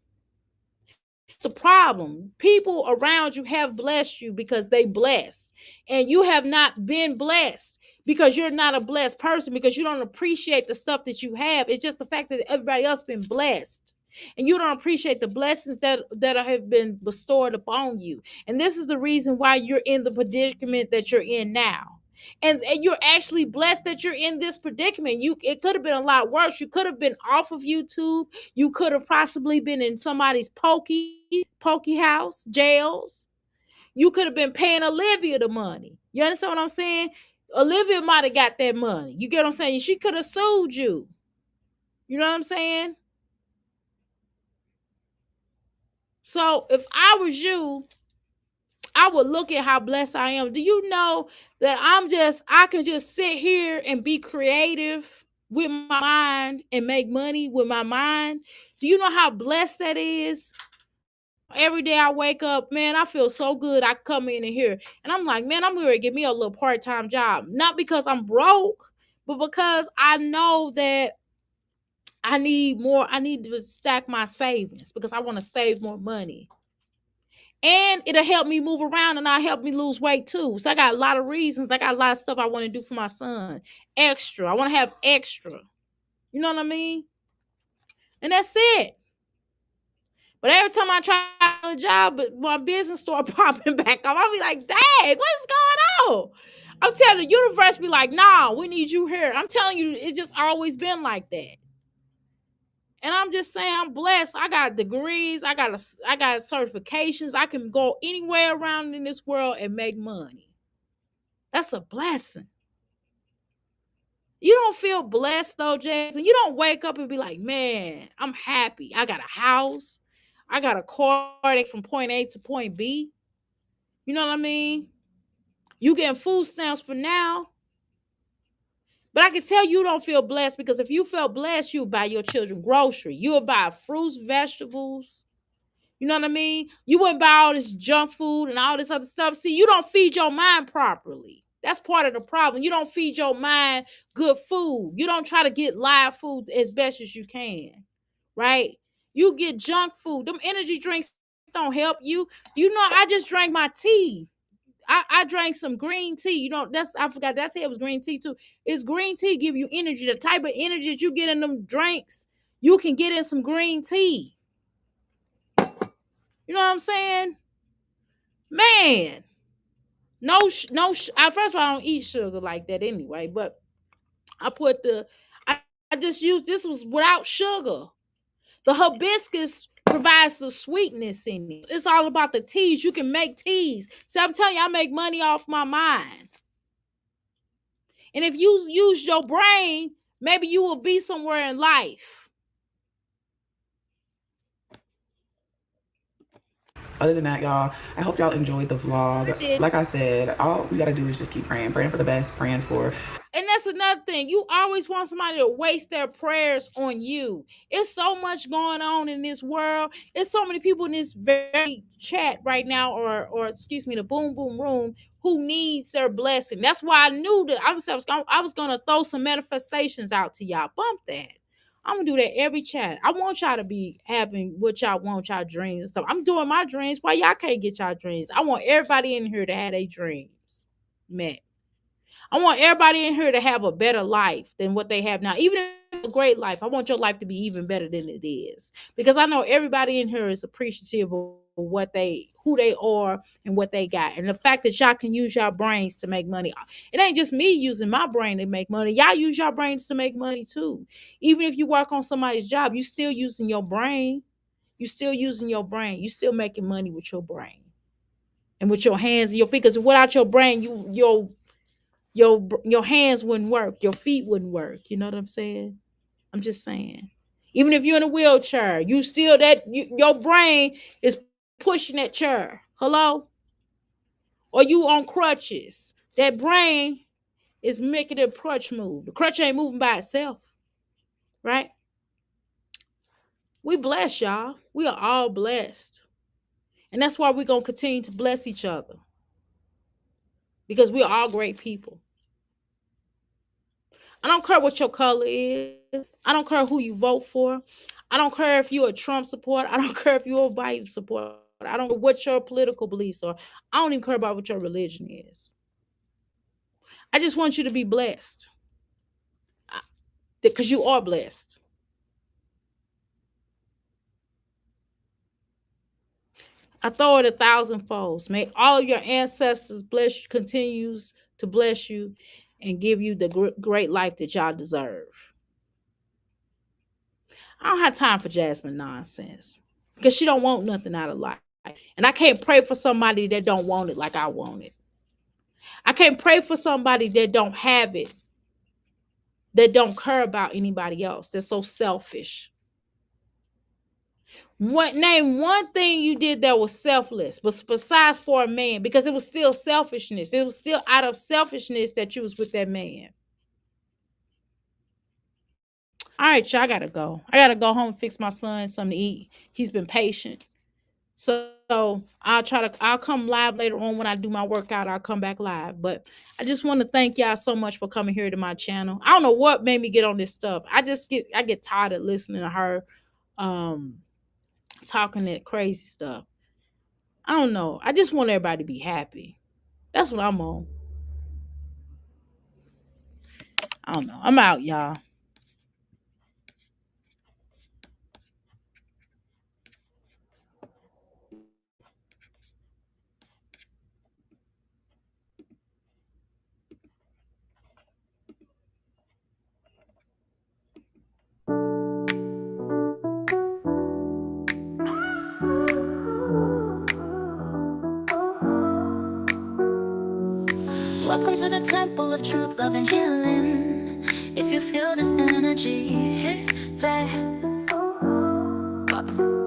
The problem, people around you have blessed you because they bless, and you have not been blessed because you're not a blessed person, because you don't appreciate the stuff that you have. It's just the fact that everybody else been blessed, and you don't appreciate the blessings that have been bestowed upon you. And this is the reason why you're in the predicament that you're in now. And you're actually blessed that you're in this predicament. It could have been a lot worse. You could have been off of YouTube. You could have possibly been in somebody's pokey house, jails. You could have been paying Olivia the money. You understand what I'm saying? Olivia might have got that money. You get what I'm saying? She could have sued you. You know what I'm saying? So if I was you, I would look at how blessed I am. Do you know that I can just sit here and be creative with my mind and make money with my mind? Do you know how blessed that is? Every day I wake up, man, I feel so good. I come in here and I'm like, man, I'm going to get me a little part-time job. Not because I'm broke, but because I know that I need more. I need to stack my savings because I want to save more money. And it'll help me move around, and I'll help me lose weight too. So I got a lot of reasons. I got a lot of stuff I want to do for my son. Extra. I want to have extra. You know what I mean? And that's it. But every time I try a job, but my business start popping back up, I'll be like, dang, what is going on? I'm telling the universe be like, nah, we need you here. I'm telling you, it's just always been like that. And I'm just saying, I'm blessed. I got degrees. I got certifications. I can go anywhere around in this world and make money. That's a blessing. You don't feel blessed though, Jason. You don't wake up and be like, man, I'm happy. I got a house. I got a car from point A to point B. You know what I mean? You getting food stamps for now. But I can tell you don't feel blessed, because if you felt blessed, you would buy your children grocery. You would buy fruits, vegetables. You know what I mean? You wouldn't buy all this junk food and all this other stuff. See, you don't feed your mind properly. That's part of the problem. You don't feed your mind good food. You don't try to get live food as best as you can, right? You get junk food. Them energy drinks don't help you. You know, I just drank my tea. I drank some green tea. You know, I forgot that it was green tea too. It's green tea give you energy. The type of energy that you get in them drinks, you can get in some green tea. You know what I'm saying? Man, first of all, I don't eat sugar like that anyway, but I put I just used, this was without sugar. The hibiscus provides the sweetness in it. It's all about the teas. You can make teas. So I'm telling you, I make money off my mind. And if you use your brain, maybe you will be somewhere in life. Other than that, y'all, I hope y'all enjoyed the vlog. Like I said, all we gotta do is just keep praying for the best, praying for. And that's another thing. You always want somebody to waste their prayers on you. It's so much going on in this world. It's so many people in this very chat right now, or excuse me, the boom boom room, who needs their blessing. That's why I knew that I was gonna throw some manifestations out to y'all. Bump that. I'm gonna do that every chat. I want y'all to be having what y'all want, y'all dreams and stuff. I'm doing my dreams. Why y'all can't get y'all dreams? I want everybody in here to have their dreams met. I want everybody in here to have a better life than what they have now. Even if a great life. I want your life to be even better than it is. Because I know everybody in here is appreciative of what they who they are and what they got. And the fact that y'all can use your brains to make money. It ain't just me using my brain to make money. Y'all use your brains to make money too. Even if you work on somebody's job, you still using your brain. You still using your brain. You still making money with your brain. And with your hands and your feet. Because without your brain, your hands wouldn't work. Your feet wouldn't work. You know what I'm saying? I'm just saying. Even if you're in a wheelchair, you still your brain is pushing that chair. Hello? Or you on crutches. That brain is making the crutch move. The crutch ain't moving by itself. Right? We blessed, y'all. We are all blessed. And that's why we're going to continue to bless each other. Because we are all great people. I don't care what your color is. I don't care who you vote for. I don't care if you're a Trump supporter. I don't care if you're a Biden supporter. I don't know what your political beliefs are. I don't even care about what your religion is. I just want you to be blessed. Because you are blessed. I throw it 1,000-fold. May all of your ancestors bless you, continues to bless you, and give you the great life that y'all deserve. I don't have time for Jasmine nonsense because she don't want nothing out of life. And I can't pray for somebody that don't want it like I want it. I can't pray for somebody that don't have it, that don't care about anybody else, that's so selfish. Name one thing you did that was selfless, but besides for a man, because it was still selfishness. It was still out of selfishness that you was with that man. All right, y'all, I gotta go. I gotta go home and fix my son something to eat. He's been patient. So I'll come live later on when I do my workout. I'll come back live. But I just want to thank y'all so much for coming here to my channel. I don't know what made me get on this stuff. I get tired of listening to her talking that crazy stuff. I don't know. I just want everybody to be happy. That's what I'm on. I don't know. I'm out, y'all. Welcome to the temple of truth, love, and healing. If you feel this energy, hit that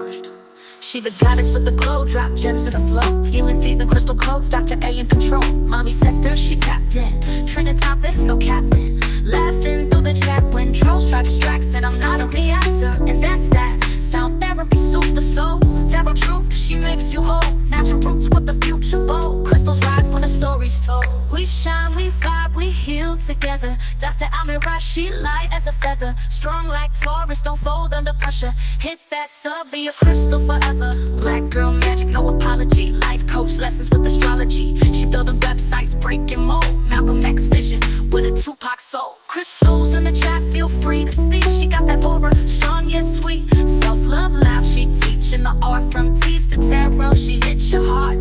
crystal. She the goddess with the glow, drop gems in the flow. Healing teas and crystal codes, Dr. A in control. Mommy sector, she tapped in. Trinitopics, no captain. Laughing through the chat when trolls try to distract. Said I'm not a reactor, and that's that. Sound therapy, soothe the soul. Zero truth, she makes you whole. Natural roots with the future bold. Crystals rise when the story's told. We shine, we vibe, we heal together. Dr. Amira, she light as a feather. Strong like Taurus, don't fold under pressure. Hit that sub, be a crystal forever. Black girl magic, no apology. Life coach lessons with astrology. She building websites, breaking mold. Malcolm X vision with a Tupac soul. Crystals in the chat, feel free to speak. She got that aura, strong yet sweet. Self-love loud, she teaching the art from teas to tarot. She hits your heart.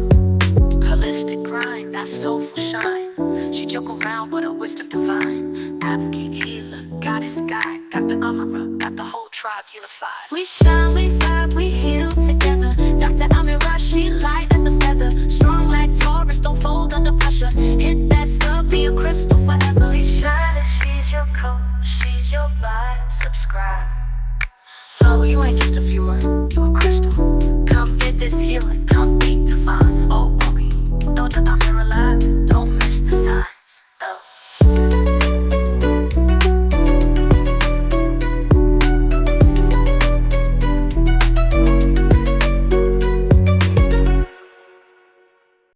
Holistic grind, that soulful shine. She joke around with her wisdom divine. Advocate, healer, goddess guide. Dr. Amira, got the whole tribe unified. We shine, we vibe, we heal together. Dr. Amira, she light as a feather. Strong like Taurus, don't fold under pressure. Hit that sub, be a crystal forever. We shine and she's your coach, she's your vibe. Subscribe. Oh, you ain't just a viewer, you a crystal. Come get this healing.